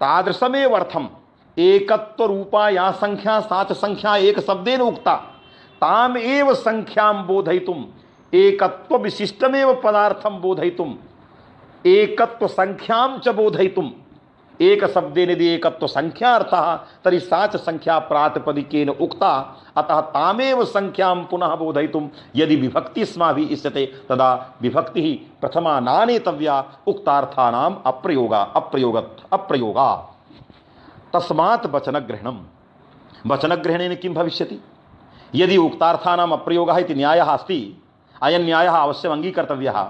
तादृशमेव अर्थम् एकत्वरूपा या संख्या सा च संख्या एकशब्देन उक्ता, ताम एव संख्यां बोधयितुम् एकत्वविशिष्टमेव पदार्थं बोधयितुम् एकत्व संख्यां च बोधयितुम् एक शब्देन यदि एकत्व संख्या अर्थः तर्हि सा च संख्या प्रातिपदिकेन उक्ता, अतः तामेव संख्यां पुनः बोधयितुं यदि विभक्ति अस्माभिः इष्यते तदा विभक्तिः प्रथमा नानेतव्या उक्तार्थानाम् अप्रयोगा। तस्मात् वचनग्रहणेन किं भविष्यति? यदि उक्तार्थानाम् अप्रयोगः इति न्यायः अस्ति, अयं न्यायः अवश्यम् अङ्गीकर्तव्यः,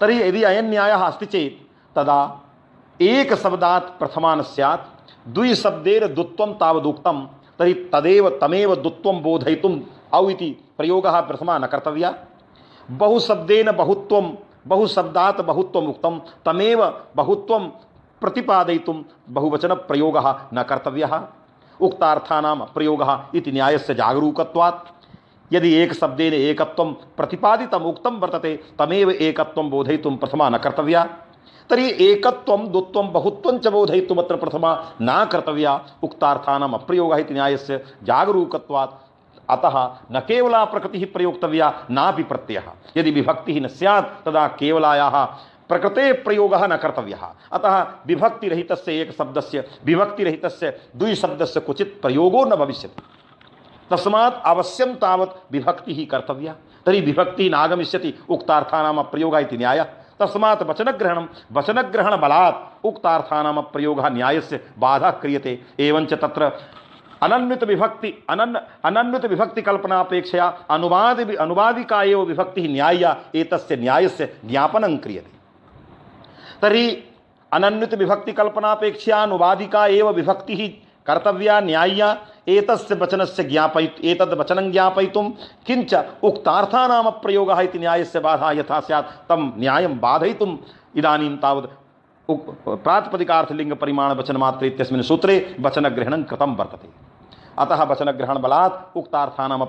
तर्हि यदि अयं न्यायः अस्ति चेत् तदा एक शब्दात् प्रथमा न स्यात्, द्विशब्देन द्वित्वं तावदुक्तं तर्हि तमेव द्वित्वं बोधयितुम् औ इति प्रयोगः प्रथमा न कर्तव्या। बहुशब्देन बहुत्वं, बहुशब्दात् बहुत्वम् उक्तं, तमेव बहुत्वं प्रतिपादयितुं बहुवचनप्रयोगः न कर्तव्यः। उक्तार्थानां प्रयोगः इति न्यायस्य जागरूकत्वात् यदि एक शब्देन एकत्वं प्रतिपादितम् उक्तं वर्तते तमेव एकत्वं बोधयितुं प्रथमा न कर्तव्या, तर्हि एकत्वं द्वित्वं बहुत्वं च बोधयितुम् अत्र प्रथमा न कर्तव्या उक्तार्थानाम् अप्रयोगः इति न्यायस्य जागरूकत्वात्। अतः न केवला प्रकृतिः प्रयोक्तव्या नापि प्रत्ययः। यदि विभक्तिः न स्यात् तदा केवलायाः प्रकृते प्रयोगः न कर्तव्यः। अतः विभक्तिरहितस्य एक शब्दस्य, विभक्तिरहितस्य द्विशब्दस्य क्वचित् प्रयोगो न भविष्यति। तस्मात् अवश्यं तावत् विभक्तिः कर्तव्या, तर्हि विभक्तिः नागमिष्यति उक्तार्थानाम् अप्रयोगः इति न्यायः। तस्मात् वचनग्रहणबलात् उक्तार्थानाम् अप्रयोगः न्यायस्य बाधा क्रियते। एवञ्च तत्र अनन्वित विभक्ति कल्पनापेक्षया अनुवादिका एव विभक्तिः न्याय्या एतस्य न्यायस्य ज्ञापनं क्रियते। तर्हि अनन्वित विभक्ति कल्पनापेक्षया अनुवादिका एव विभक्तिः कर्तव्या न्याय्या एतस्य वचनस्य एतद् वचनं ज्ञापयितुं, किञ्च उक्तार्थानाम् अप्रयोगः इति न्यायस्य बाधा यथा स्यात् तं न्यायं बाधयितुम् इदानीं तावत् प्रातिपदिकार्थलिङ्गपरिमाणवचनमात्रे इत्यस्मिन् सूत्रे वचनग्रहणं कृतं वर्तते। अतः वचनग्रहणबलात् उक्तार्थानाम्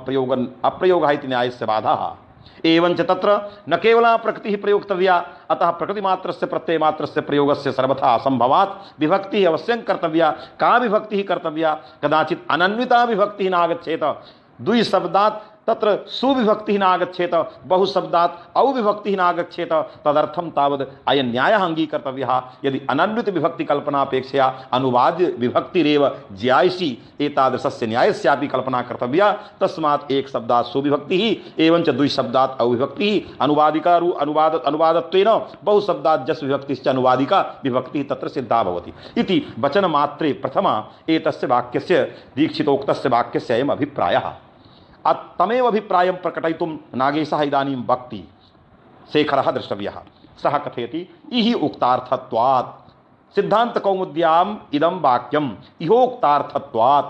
अप्रयोगः इति न्यायस्य बाधाः। एवञ्च तत्र न केवला प्रकृतिः प्रयोक्तव्या, अतः प्रकृतिमात्रस्य प्रत्ययमात्रस्य प्रयोगस्य सर्वथा असम्भवात् विभक्तिः अवश्यं कर्तव्या। का विभक्तिः कर्तव्या? कदाचित् अनन्विता विभक्तिः नागच्छेत, द्विशब्दात् तत्र सुविभक्तिः नागच्छेत, बहुशब्दात् अविभक्तिः नागच्छेत, तदर्थं तावद् अयं न्यायः अङ्गीकर्तव्यः। यदि अनन्वित विभक्ति कल्पनापेक्षया अनुवाद्य विभक्तिरेव ज्यायसी एतादृशस्य न्यायस्यापि कल्पना कर्तव्या। तस्मात् एक शब्दात् सुविभक्तिः एवञ्च द्विशब्दात् अविभक्तिः अनुवादत्वेन बहुशब्दात् जस् विभक्तिश्च अनुवादिका विभक्तिः तत्र सिद्धा भवति इति वचनमात्रे प्रथमा एतस्य वाक्यस्य दीक्षितोक्तस्य वाक्यस्य अयम् अभिप्रायः। तमेव अभिप्रायं प्रकटयितुं नागेशः इदानीं वक्ति शेखरः द्रष्टव्यः। सः कथयति इहि उक्तार्थत्वात् सिद्धान्तकौमुद्याम् इदं वाक्यम् इहोक्तार्थत्वात्।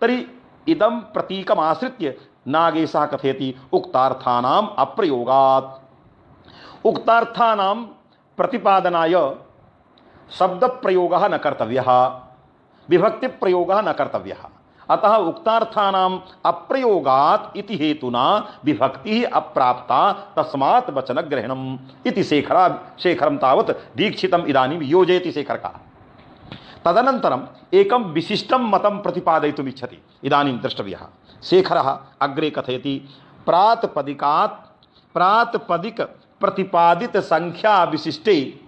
तर्हि इदं प्रतीकमाश्रित्य नागेशः कथयति उक्तार्थानाम् अप्रयोगात्। उक्तार्थानां प्रतिपादनाय शब्दप्रयोगः न कर्तव्यः, विभक्तिप्रयोगः न कर्तव्यः। अतः उक्तार्थानाम् अप्रयोगात् इति हेतुना विभक्तिः अप्राप्ता, तस्मात् वचनग्रहणम् इति शेखरं तावत् दीक्षितम् इदानीं योजयति शेखरः। तदनन्तरम् एकं विशिष्टं मतं प्रतिपादयितुम् इच्छति इदानीं द्रष्टव्यः। शेखरः अग्रे कथयति प्रातिपदिक प्रतिपादित संख्या विशिष्टे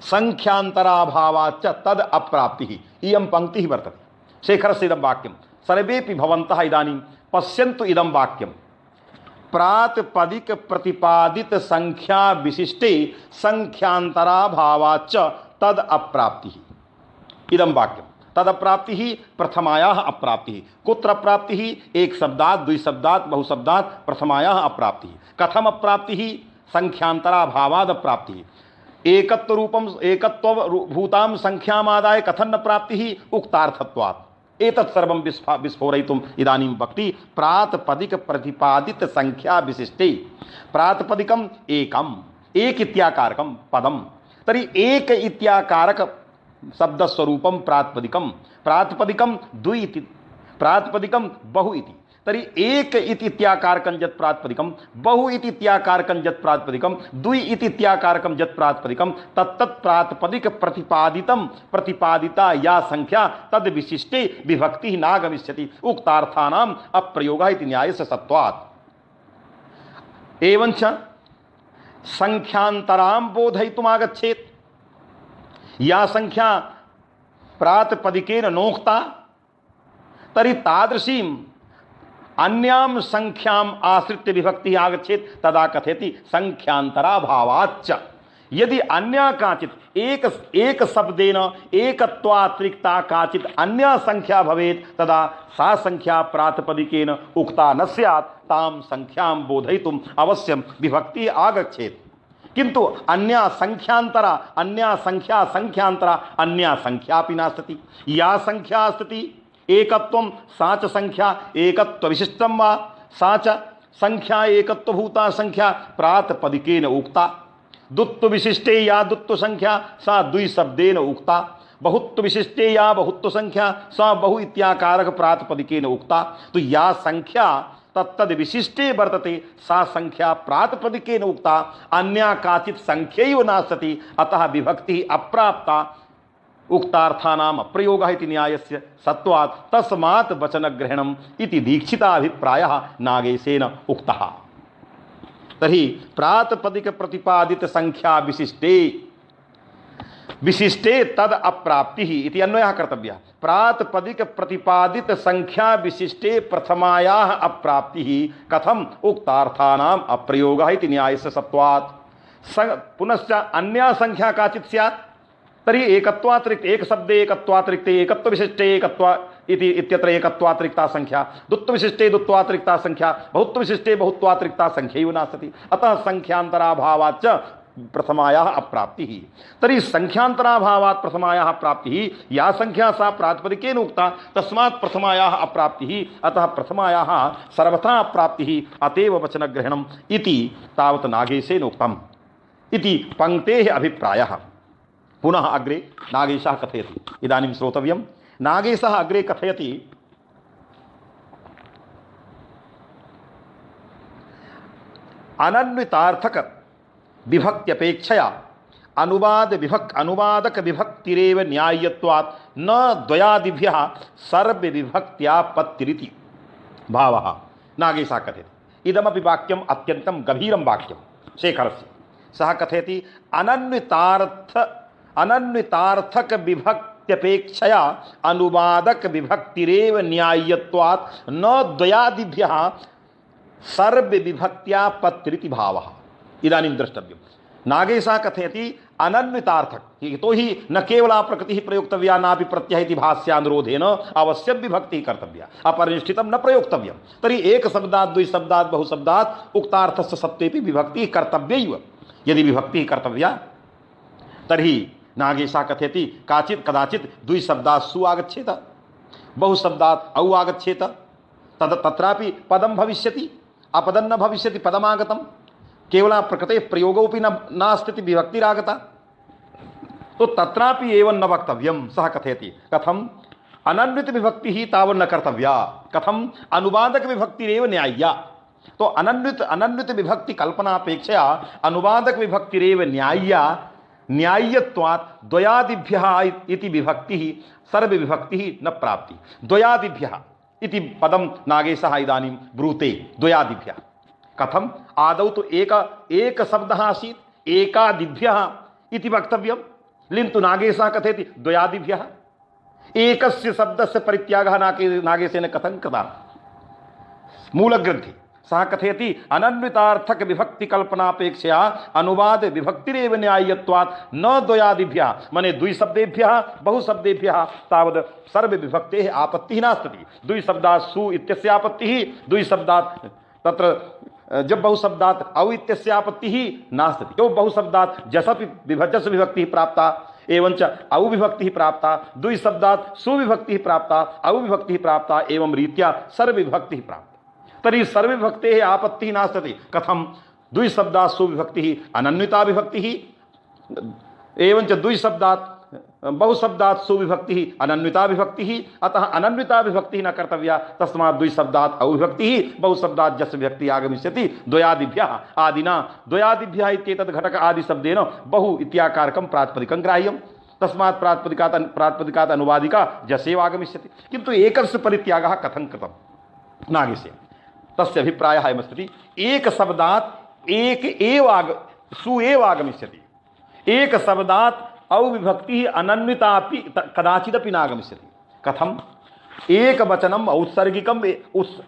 संख्यान्तराभावाच्च तद् अप्राप्तिः। इयं पंक्तिः वर्तते शेखरस्य इदं वाक्यं। सर्वेपि भवन्तः इदानीं पश्यन्तु इदं वाक्यं। प्रातिपदिक प्रतिपादित संख्या विशिष्टे संख्यान्तराभावाच्च तद् अप्राप्तिः। इदं वाक्यं तदप्राप्तिः प्रथमायाः अप्राप्तिः। कुत्र अप्राप्तिः? एक शब्दात् द्विशब्दात् बहुशब्दात् प्रथमायाः अप्राप्तिः। कथम अप्राप्तिः? संख्यान्तराभावाद् अप्राप्तिः। एकत्वभूतां संख्यामादाय कथं न प्राप्तिः? उक्तार्थत्वात्। एतत् सर्वं विस्फोरयितुम् इदानीं वक्ति प्रातिपदिक प्रतिपादित संख्या विशिष्टे। प्रातिपदिकम् एकम्, एक इत्याकारकं पदं। तर्हि एक इत्याकारक शब्द स्वरूपम प्रातिपदिकम, प्रातिपदिकम द्वि इति, प्रातिपदिकम बहु इति। तरी एक इति इत्याकारकं यत् प्रातिपदिकं, बहु इति इत्याकारकं यत् प्रातिपदिकं, द्वि इति इत्याकारकं यत् प्रातिपदिकं, तत्तत् प्रातिपदिक प्रतिपादितं प्रतिपादिता या संख्या तद विशिष्टे विभक्ति नागमिष्यति उक्तार्थानाम् अप्रयोगः इति न्यायस्य सत्वात्। एवञ्च संख्यांतरां बोधयितुम् आगच्छेत्, या संख्या प्रातिपदिकेन नोक्ता तर्हि तादृशीम् अन्यां संख्याम् आश्रित्य विभक्ति आगच्छेत् तदा कथयति संख्यांतराभावाच्च। यदि अन्या काचित् एक शब्देन एकत्वातिरिक्ता काचित् अन्या संख्या भवेत् तदा सा संख्या प्रातिपदिकेन उक्ता न स्यात्, तां संख्यां बोधयितुम् अवश्यं विभक्ति आगच्छेत्। किंतु अन्या संख्यांतरा, अन्या संख्या संख्यांतरा, अन्या संख्यापि नास्ति। या संख्या अस्ति एकत्वं सा च संख्या एकत्व विशिष्टं वा, सा च संख्या एकत्वभूता संख्या प्रातिपदिकेन उक्ता। दुत्व विशिष्टे या दुत्व संख्या सा द्विशब्देन उक्ता, बहुत्व विशिष्टे या बहुत्व संख्या सा बहु इत्याकारक प्रातिपदिकेन उक्ता। तो या संख्या तत्तद विशिष्टे वर्तते सा संख्या प्रातिपदिकेन उक्ता, अन्या काचित् संख्यैव नास्ति, अतः विभक्ति अप्राप्ता उक्तार्थानाम् अप्रयोगः इति न्यायस्य सत्वात् तस्मात् वचनग्रहणम् इति दीक्षिताभिप्रायः नागेशेन उक्तः। तर्हि प्रातिपदिक प्रतिपादित संख्या विशिष्टे विशिष्टे तद अप्राप्तिः इति अन्वयः कर्तव्यः। प्रातिपदिक प्रतिपादित संख्या विशिष्टे प्रथमायाः अप्राप्तिः कथम् उक्तार्थानाम् अप्रयोगः इति न्यायस्य सत्वात्। पुनश्च अन्या संख्या काचित् स्यात् तर्हि एकत्वातिरिक्त, एक शब्दे एकत्वातिरिक्ते एकत्व विशिष्टे एकत्व इति इत्यत्र एकत्वातिरिक्ता संख्या, दुत्व विशिष्टे दुत्वातिरिक्ता संख्या, बहुत्व विशिष्टे बहुत्वातिरिक्ता संख्यैव नास्ति, अतः संख्यांतराभावाच्च प्रथमायाः अप्राप्तिः। तर्हि संख्यांतराभावात् प्रथमायाः प्राप्तिः, या संख्या सा प्रातिपदिकेन उक्ता तस्मात् प्रथमायाः अप्राप्तिः, अतः प्रथमायाः सर्वथा अप्राप्तिः, अतएव वचनग्रहणम् इति तावत् नागेशेन उक्तम् इति पंक्तेः अभिप्रायः। पुनः अग्रे नागेशः कथयति, इदानीं श्रोतव्यं। नागेशः अग्रे कथयति अनन्वितार्थक विभक्त्यपेक्षया अनुवादक विभक्तिरेव न्याय्यत्वात् न द्वयादिभ्यः सर्वविभक्त्यापत्तिरिति भावः। नागेशः कथयति इदमपि वाक्यम् अत्यन्तं गभीरं वाक्यं शेखरस्य। सः कथयति अनन्वितार्थक विभक्त्यपेक्षया अनुवादक विभक्तिरेव न्याय्यत्वात् न द्वयादिभ्यः सर्वविभक्त्यापत्तिरिति भावः। इदानीं द्रष्टव्यं। नागेशः कथयति अनन्वितार्थक, तो ही न केवला प्रकृतिः प्रयोक्तव्या नापि प्रत्ययः इति भाष्यानुरोधेन अवश्यं विभक्तिः कर्तव्या, अपरिनिष्ठितं न प्रयोक्तव्यं। तर्हि एक शब्दात् द्विशब्दात् बहुशब्दात् उक्तार्थस्य सत्त्वेपि विभक्तिः कर्तव्यैव। यदि विभक्तिः कर्तव्या तर्हि नागेशः कथयति कदाचित् द्विशब्दात् सु आगच्छेत, बहुशब्दात् औ आगच्छेत, तत्रापि पदं भविष्यति, अपदं न भविष्यति, पदमागतं, केवला प्रकृते प्रयोगोपि नास्ति विभक्तिरागता, तो तत्रापि एवं न वक्तव्यं। सः कथयति कथम् अनन्वित विभक्तिः तावन्न कर्तव्या, कथम् अनुवादक विभक्तिरेव न्याय्या। तो अनन्वित विभक्ति कल्पनापेक्षया अनुवादक विभक्तिरेव न्याय्या, न्याय्यत्वात् द्वयादिभ्यः इति विभक्तिः सर्वविभक्तिः न प्राप्ति। द्वयादिभ्यः इति पदं नागेशः इदानीं ब्रूते। द्वयादिभ्यः कथम्? आदौ तु एक शब्दः आसीत्, एकादिभ्यः इति वक्तव्यं, किन्तु नागेशः कथयति द्वयादिभ्यः। एकस्य शब्दस्य परित्यागः नागेशेन कथं कृतः? मूलग्रन्थे सः कथयति अनन्वितार्थक विभक्ति कल्पनापेक्षया अनुवाद विभक्तिरेव न्याय्यत्वात् न द्वयादिभ्यः, माने द्विशब्देभ्यः बहुशब्देभ्यः तावद् सर्वविभक्तेः आपत्तिः नास्ति। द्विशब्दात् सु इत्यस्य आपत्तिः, द्विशब्दात् तत्र जब बहुशब्दात् औ इत्यस्य आपत्तिः नास्ति। क्यों? बहुशब्दात् जसपि जस विभक्तिः प्राप्ता एवंच औ विभक्तिः प्राप्ता, द्विशब्दात् सुविभक्तिः प्राप्ता, औ विभक्तिः प्राप्ता, एवं रीत्या सर्वविभक्तिः प्राप्ता। तर्हि सर्वविभक्तेः आपत्तिः नास्ति। कथं? द्विशब्दात् सुविभक्तिः अनन्विता विभक्तिः, एवंच द्विशब्दात् बहुशब्दात् सुविभक्ति अनन्विता विभक्ति, अतः अनन्विता विभक्ति न कर्तव्या, तस्मात् द्विशब्दात् अविभक्ति, बहुशब्दात् जस् विभक्ति आगमिष्यति द्वयादिभ्यः आदिना, द्वयादिभ्यः इत्येतद् घटक आदि शब्देन बहु इत्याकारकं प्रातिपदिकं ग्राह्यं, तस्मात् प्रातिपदिकात् अनुवादिका जसेव आगमिष्यति। किन्तु एकस्य परित्यागः कथं कृतं नागेशेन, तस्य अभिप्रायः अयमस्ति, एक शब्दात् एक एव सु एव आगमिष्यति, एक शब्दात् अविभक्ति अनन्वितापि कदाचिदपि नागमिष्यति। कथम? एक वचनम औत्सर्गिकम,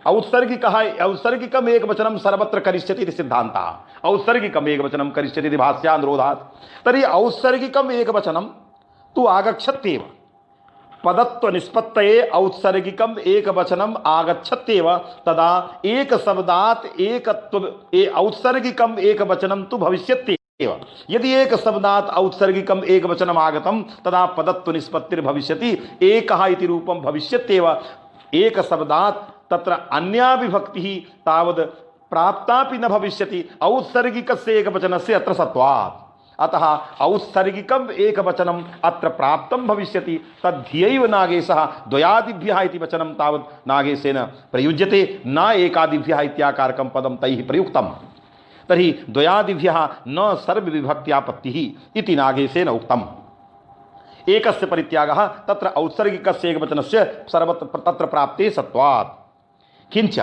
औत्सर्गिकम एक वचनम सर्वत्र करिष्यति इति सिद्धान्तः। औत्सर्गिकम एक वचनम करिष्यति इति भाष्यानुरोधात्। तर्हि औत्सर्गिकम एक वचनम तु आगच्छत्येव, पदत्व निष्पत्तये औत्सर्गिकम एक वचनम आगच्छत्येव, तदा एक शब्दात् एकत्व औत्सर्गिकम एक वचनम तु भविष्यति। यदि एक शब्दात् औत्सर्गिकम एक वचनम आगतम तदा पदत्व निष्पत्तिर्भविष्यति, एकः इति रूपं भविष्यत्येव। एक शब्दात् तत्र अन्या विभक्तिः तावद् प्राप्तापि न भविष्यति औत्सर्गिकस्य एकवचनस्य अत्र सत्वात्। अतः औत्सर्गिकम एकवचनम अत्र प्राप्तं भविष्यति, तद्धियैव नागेशः द्वयादिभ्यः इति वचनं तावत् नागेशेन प्रयुज्यते, न एकादिभ्यः इत्याकारकं पदं तैः प्रयुक्तम्। तर्हि द्वयादिभ्यः न सर्वविभक्त्यापत्तिः इति नागेशेन उक्तम्। एकस्य परित्यागः तत्र औत्सर्गिकस्य एकवचनस्य सर्वत्र तत्र प्राप्ते सत्वात्। किञ्च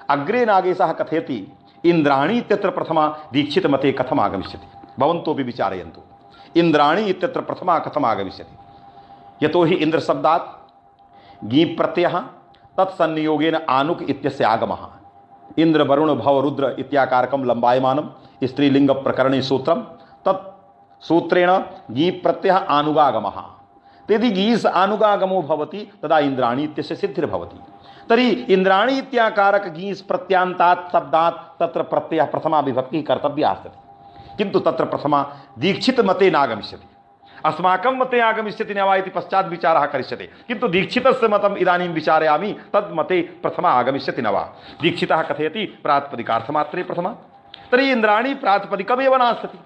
अग्रे नागेशः कथयति, इन्द्राणी इत्यत्र प्रथमा दीक्षित मते कथम् आगमिष्यति, भवन्तोऽपि विचारयन्तु। इन्द्राणी इत्यत्र प्रथमा कथम् आगमिष्यति? यतोहि इन्द्र शब्दात् गीप् प्रत्ययः तत्संनियोगेन आनुक इत्यस्य आगमः। इंद्र वरुण भव रुद्र इत्याकारकं लंबायमानं स्त्रीलिंग प्रकरणे सूत्रम, तत् सूत्रेण गीः प्रत्ययः आनुगागमः। यदि गीस् आनुगागमो भवति तदा इंद्राणी इत्यस्य सिद्धिर्भवति। तर्हि इंद्राणी इत्याकारक गीस् प्रत्यांतात् शब्दात् तत्र प्रत्ययः प्रथमा विभक्तिः कर्तव्या अस्ति, किन्तु तत्र प्रथमा दीक्षित मते नागमिष्यति। अस्माकं मते आगमिष्यति न वा इति पश्चात् विचारः करिष्यते, किन्तु दीक्षितस्य मतम् इदानीं विचारयामि, तद्मते प्रथमा आगमिष्यति न वा। दीक्षितः कथयति प्रातिपदिकार्थमात्रे प्रथमा, तर्हि इन्द्राणी प्रातिपदिकमेव नास्ति।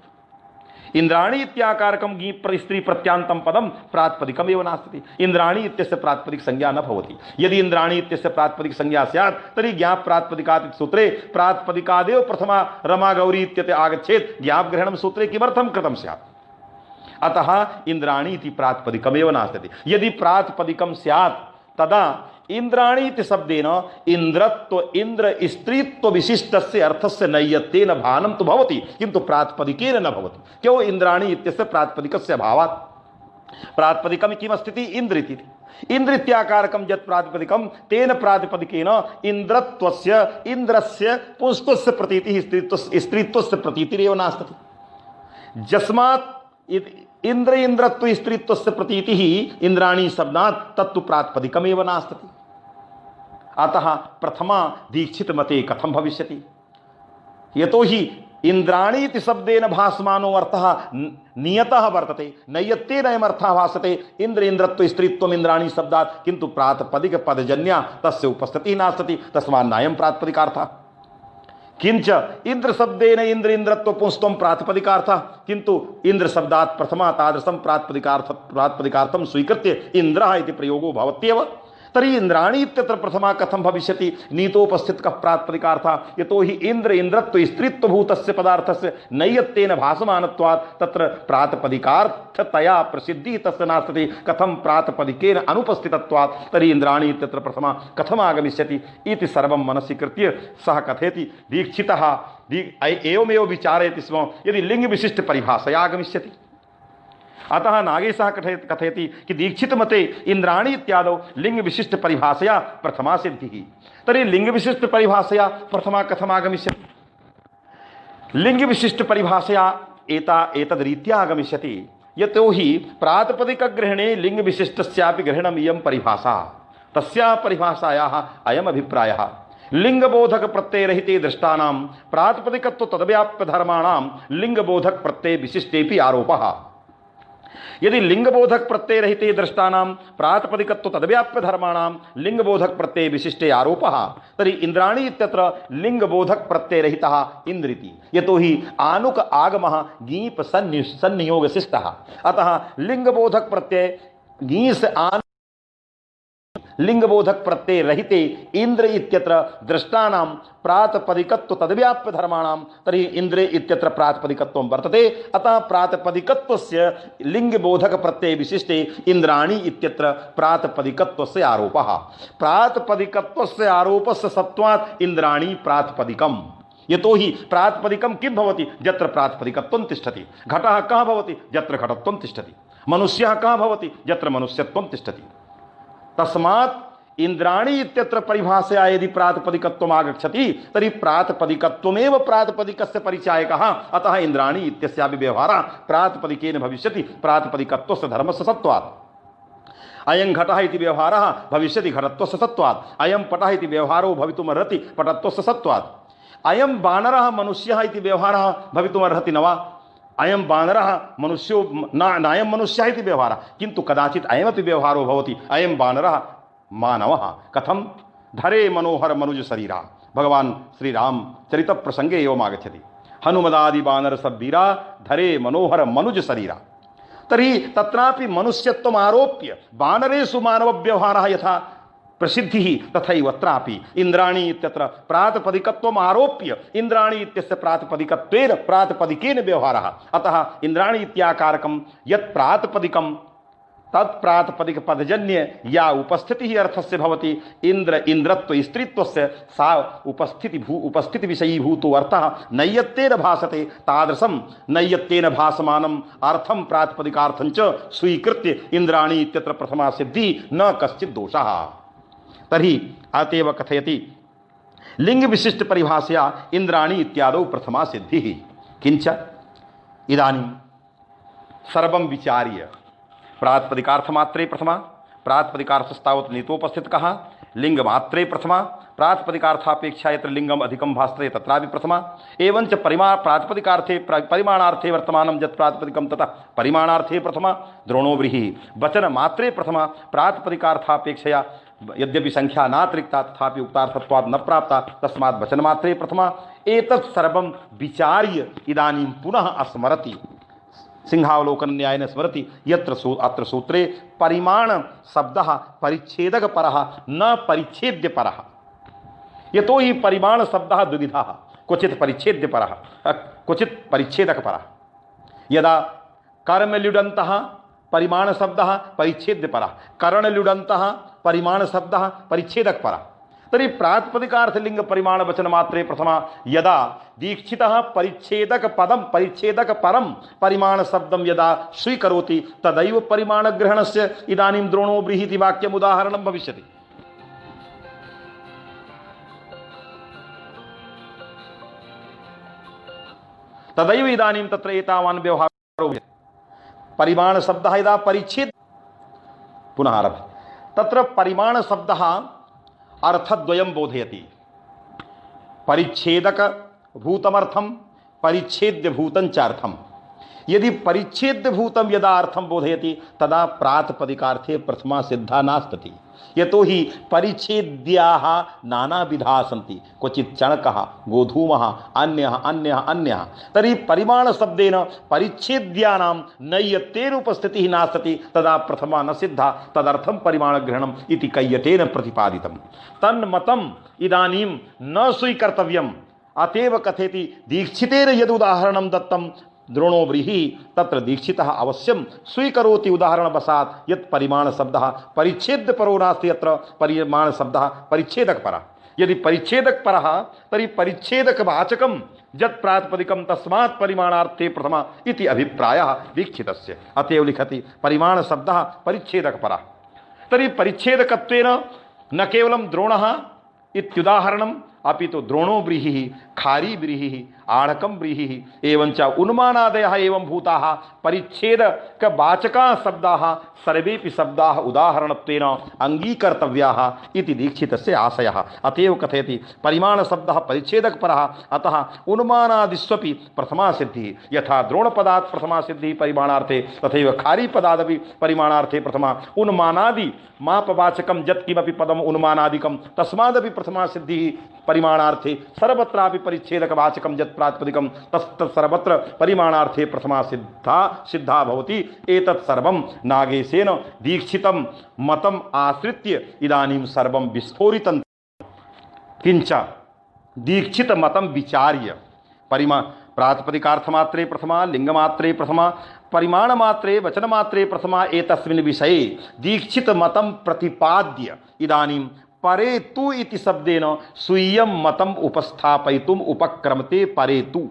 इंद्राणी इत्याकारकं गीः स्त्री प्रत्यांतं पदं प्रातिपदिकमेव नास्ति। इंद्राणी इत्यस्य प्रातिपदिक संज्ञा न भवति। यदि इंद्राणी इत्यस्य प्रातिपदिक संज्ञा स्यात् तर्हि ज्ञाप प्रातिपदिकात् सूत्रे प्रातिपदिकादेव प्रथमा रमा गौरी इत्यत्र आगच्छेत्, ज्ञापग्रहणं सूत्रे किमर्थं कृतं स्यात्? अतः इंद्राणी इति प्रातिपदिकमेव नास्ति। यदि प्रातिपदिकं स्यात् तदा इंद्राणी इति शब्देन इंद्रत्व इंद्र स्त्रीत्व विशिष्टस्य अर्थस्य नैयत्येन भानं तु भवति, किन्तु प्रातिपदिकेन न भवति। क्यों? इंद्राणी इत्यस्य प्रातिपदिकस्य अभावात्। प्रातिपदिकं किमस्ति? इंद्रिति। इंद्रित्याकारकं यत् प्रातिपदिकं तेन प्रातिपदिकेन इंद्रत्वस्य इंद्रस्य पुंस्त्वस्य प्रतीतिः स्त्रीत्वस्य प्रतीतिरेव नास्ति। जस्मात् इंद्र इंद्रत्व स्त्रीत्वस्य प्रतीतिः इंद्राणी शब्दात् तत्तु प्रातिपदिकमेव नास्ति। अतः प्रथमा दीक्षित मते कथं भविष्यति? यतोहि इंद्राणी इति शब्देन भासमानो अर्थः नियतः वर्तते, नैयत्येन अयम् अर्थः भासते। इंद्र इंद्रत्व स्त्रीत्वम् इंद्राणी शब्दात्, किन्तु प्रातिपदिक पदजन्या तस्य उपस्थितिः नास्ति, तस्मात् नायं प्रातिपदिकार्थः। किंच इंद्र शब्देन इंद्र इंद्रत्व पुंस्त्वं प्रातिपदिकार्थः, किन्तु इंद्र शब्दात् प्रथमा तादृशं प्रातिपदिकार्थं स्वीकृत्य इंद्रः इति प्रयोगो भवत्येव। तर्हि इंद्राणी इत्यत्र प्रथमा कथं भविष्यति? नीतोपस्थितः प्रातिपदिकार्थः। यतोहि इंद्र इंद्रत्व स्त्रीत्वभूतस्य पदार्थस्य नैयत्येन भासमानत्वात् तत्र प्रातिपदिकार्थतया प्रसिद्धिः तस्य नास्ति। कथं? प्रातिपदिकेन अनुपस्थितत्वात्। तर्हि इंद्राणी इत्यत्र प्रथमा कथम् आगमिष्यति इति सर्वं मनसि कृत्य सः कथयति, दीक्षितः एवमेव विचारयति स्म यदि लिंगविशिष्ट परिभाषया आगमिष्यति। अतः नागेशः कथयति कि दीक्षित मते इंद्राणी इत्यादौ लिंग विशिष्ट परिभाषया प्रथमा सिद्धिः। तर्हि लिंग विशिष्ट परिभाषया प्रथमा कथम् आगमिष्यति? लिंग विशिष्ट परिभाषया एतद्रीत्या आगमिष्यति, यतोहि प्रातिपदिकग्रहणे लिंग विशिष्टस्यापि ग्रहणम् इयं परिभाषा। तस्याः परिभाषायाः अयम् अभिप्रायः, लिंगबोधक प्रत्ययरहिते दृष्टानां प्रातिपदिकत्व तद्व्याप्य धर्माणां लिंगबोधक प्रत्यय विशिष्टेपि आरोपः। यदि लिंगबोधक प्रत्यय रहिते दृष्टानां प्रातिपदिकत्व तद्व्याप्य धर्माणां लिंगबोधक प्रत्यय विशिष्टे आरोपः तर्हि इंद्राणी इत्यत्र लिंगबोधक प्रत्यय रहितः इंद्रिति यतो हि आनुक आगमः गीप संनियोग शिष्टः अतः लिंगबोधक प्रत्यय गीं से आन लिंगबोधक प्रत्यय रहिते इंद्र इत्यत्र दृष्टानां प्रातिपदिकत्व तद्व्याप्य धर्माणां तर्हि इंद्र इत्यत्र प्रातिपदिकत्वं वर्तते अतः प्रातिपदिकत्वस्य लिंगबोधक प्रत्यय विशिष्टे इंद्राणी इत्यत्र प्रातिपदिकत्वस्य आरोपः प्रातिपदिकत्वस्य आरोपस्य सत्वात् इंद्राणी प्रातिपदिकम् यतो हि प्रातिपदिकं किं भवति यत्र प्रातिपदिकत्वं तिष्ठति घटः कः भवति यत्र घटत्वं तिष्ठति मनुष्यः कः भवति यत्र मनुष्यत्वं तिष्ठति तस्मात् इंद्राणी इत्यत्र परिभाषया यदि प्रातिपदिकत्वम् आगच्छति तर्हि प्रातिपदिकत्वमेव प्रातिपदिकस्य परिचायकः अतः इंद्राणी इत्यस्यापि व्यवहारः प्रातिपदिकेन भविष्यति प्रातिपदिकत्वस्य धर्मस्य सत्वात् अयं घटः इति व्यवहारः भविष्यति घटत्वस्य सत्वात् अयं पटः इति व्यवहारो भवितुमर्हति पटत्वस्य सत्वात् अयं बानरः मनुष्यः इति व्यवहारः भवितुमर्हति न वा अयं बानरः मनुष्यो नायं मनुष्यः इति व्यवहारः किन्तु कदाचित् अयमपि व्यवहारो भवति अयं बानरः मानवः कथं धरे मनोहर मनुज शरीरा भगवान् श्रीराम चरित प्रसंगे एवम् आगच्छति हनुमदादि बानर सब्बीरा धरे मनोहर मनुज शरीरा तर्हि तत्रापि मनुष्यत्वम् आरोप्य बानरेषु मानव व्यवहारः यथा प्रसिद्धिः तथैव अत्रापि इंद्राणी इत्यत्र प्रातिपदिकत्वम् आरोप्य इंद्राणी इत्यस्य प्रातिपदिकत्वेन प्रातिपदिकेन व्यवहारः अतः इंद्राणी इत्याकारकं यत् प्रातिपदिकं तत्प्रातिपदिक पदजन्य या उपस्थितिः अर्थस्य भवति इंद्र इंद्रत्व स्त्रीत्वस्य सा उपस्थिति विषयीभूतो अर्थः नैयत्तेन भासते तादृशं नैयत्तेन भासमानम् अर्थं प्रातिपदिकार्थं च स्वीकृत्य इंद्राणी इत्यत्र प्रथमा सिद्धि न कश्चित् दोषः तर्हि अतएव कथयति लिंग विशिष्ट परिभाषया इंद्राणी इत्यादौ प्रथमा सिद्धिः किंच इदानीं सर्वं विचार्य प्रातिपदिकार्थमात्रे प्रथमा प्रातिपदिकार्थस्तावत् नीतोपस्थितकः लिंगमात्रे प्रथमा प्रातिपदिकार्थापेक्षा यत्र लिंगम अधिकं भासते तत्रापि प्रथमा एवंच प्रातिपदिकार्थे परिमाणार्थे वर्तमानं यत् प्रातिपदिकं ततः परिमाणार्थे प्रथमा द्रोणो व्रीहिः वचनमात्रे प्रथमा प्रातिपदिकार्थापेक्षया यद्यपि संख्या नातिरिक्ता तथापि उक्तार्थत्वात् न प्राप्ता तस्मात् वचनमात्रे प्रथमा एतत् सर्वं विचार्य इदानीं पुनः स्मरति सिंहावलोकन न्यायेन स्मरति यत्र अत्र सूत्रे परिमाण शब्दः परिच्छेदक परः न परिच्छेद्य परः यतो हि परिमाण शब्दः द्विविधः क्वचित् परिच्छेद्य परः क्वचित् परिच्छेदक परः यदा कर्मल्युडन्तः परिमाण शब्दः परिच्छेद्य परः करणल्युडन्तः परिमाण शब्दः परिच्छेदक परः तर्हि प्रातिपदिकार्थलिंग परिमाण वचन मात्रे प्रथमा यदा दीक्षितः परिच्छेदक पदम परिच्छेदक परम परिमाण शब्दं यदा स्वीकरोति तदैव परिमाण ग्रहणस्य इदानीं द्रोणो व्रीहिति वाक्यम् उदाहरणं भविष्यति तदैव इदानीं तत्र एतावान् व्यवहारो परिमाण शब्दः यदा परिच्छेद पुनः आरभ्य तत्र परिमाण शब्दः अर्थद्वयं बोधयति परिच्छेदक भूतमर्थं परिच्छेद्य भूतं चार्थं यदि परिच्छेद्य भूतं यदा अर्थं बोधयति तदा प्रातिपदिकार्थे प्रथमा सिद्धा नास्ति यतो हि परिच्छेद्याः नानाविधाः सन्ति क्वचित् चणकः गोधूमः अन्यः अन्यः अन्यः तर्हि परिमाण शब्देन परिच्छेद्यानां नैयत्तेन उपस्थितिः नास्ति तदा प्रथमा न सिद्धा तदर्थं परिमाणग्रहणम् इति कैयटेन प्रतिपादितं तन्मतम् इदानीं न स्वीकर्तव्यम् अतएव कथयति दीक्षितेन यदुदाहरणं दत्तं द्रोणो व्रीहिः तत्र दीक्षितः अवश्यं स्वीकरोति उदाहरणवशात् यत् परिमाण शब्दः परिच्छेद्य परो नास्ति यत्र परिमाण शब्दः परिच्छेदक परः यदि परिच्छेदक परः तर्हि परिच्छेदकवाचकं यत् प्रातिपदिकं तस्मात् परिमाणार्थे प्रथमा इति अभिप्रायः दीक्षितस्य अतएव लिखति परिमाण शब्दः परिच्छेदक परः तर्हि परिच्छेदकत्वेन न केवलं द्रोणः इत्युदाहरणम् अपि तो द्रोणो व्रीहिः खारी व्रीहिः आढ़कम व्रीहि एवं च उन्मानादयः एवं भूताः परिच्छेदकवाचकाः शब्दाः सर्वेपि शब्दाः उदाहरणत्वेन अंगीकर्तव्याः इति दीक्षितस्य आशयः। अतएव कथयति परिमाणशब्दः परिच्छेदकपरः अतः उन्मानादिष्वपि प्रथमा सिद्धिः। यथा द्रोणपदात् प्रथमा सिद्धिः परिमाणार्थे तथैव खारीपदादपि परिमाणार्थे प्रथमा। उन्मानादि मापवाचकं यत्किमपि पदम उन्मानादिकं तस्मादपि प्रथमा सिद्धिः परिमाणार्थे। सर्वत्रापि परिच्छेदकवाचकं यत् प्रातिपदिकं तत्तत् सर्वत्र परिमाणार्थे प्रथमा सिद्धा भवति। एतत् सर्वं नागेशेन दीक्षितं मतम् आश्रित्य इदानीं सर्वं विस्फोरितं। किंच दीक्षित मतम विचार्य प्रातिपदिकार्थमात्रे प्रथमा, लिंगमात्रे प्रथमा, परिमाणमात्रे वचनमात्रे प्रथमा एतस्मिन् विषये दीक्षित मतम प्रतिपाद्य इदानीं परेतु इति शब्देन स्वीयं मतम उपस्थापयितुम् उपक्रमते। परेतु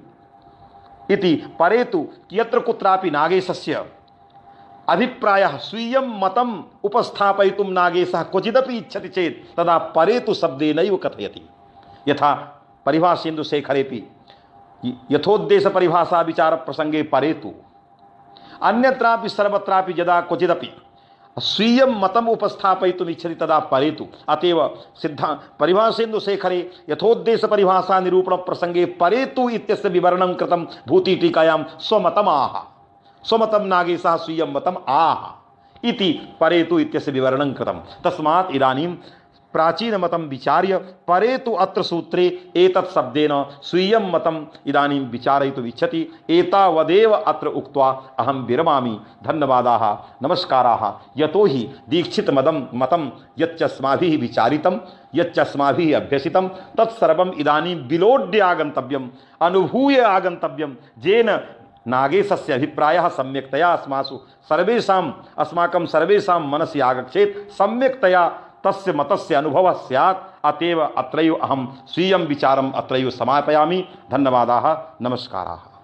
इति परेतु यत्र कुत्रापि नागेशस्य अभिप्रायः स्वीयं मतम उपस्थापयितुं नागेशः क्वचिदपि इच्छति चेत् तदा परेतु शब्देनैव कथयति। यथा परिभाषेन्दुशेखरेपि यथोद्देश परिभाषा विचार प्रसंगे परेतु। अन्यत्रापि सर्वत्रापि यदा क्वचिदपि स्वीयं मतम उपस्थापयितुम् इच्छति तदा परेतु। अतएव परिभाषेन्दुशेखरे यथोद्देश परिभाषा निरूपण प्रसंगे परेतु इत्यस्य विवरणं कृतं भूतिटीकायां स्वमतम् आह। स्वमतं नागेशः स्वीयं मतम् आह इति परेतु इत्यस्य विवरणं कृतं। तस्मात् इदानीं प्राचीनमतं विचार्य परेतु अत्र सूत्रे एतत् शब्देन स्वीयं मतम् इदानीं विचारयितुम् इच्छति। एतावदेव अत्र उक्त्वा अहं विरमामि। धन्यवादाः, नमस्काराः। यतो हि दीक्षित मतं यच्च अस्माभिः विचारितं यच्च अस्माभिः अभ्यसितं तत्सर्वम् इदानीं विलोड्य आगन्तव्यम्, अनुभूय आगन्तव्यं। येन नागेशस्य अभिप्रायः सम्यक्तया अस्माकं सर्वेषां मनसि आगच्छेत्, सम्यक्तया तस्य मतस्य अनुभवः स्यात्। अतएव अत्रैव अहं स्वीयं विचारम् अत्रैव समापयामि। धन्यवादाः, नमस्काराः।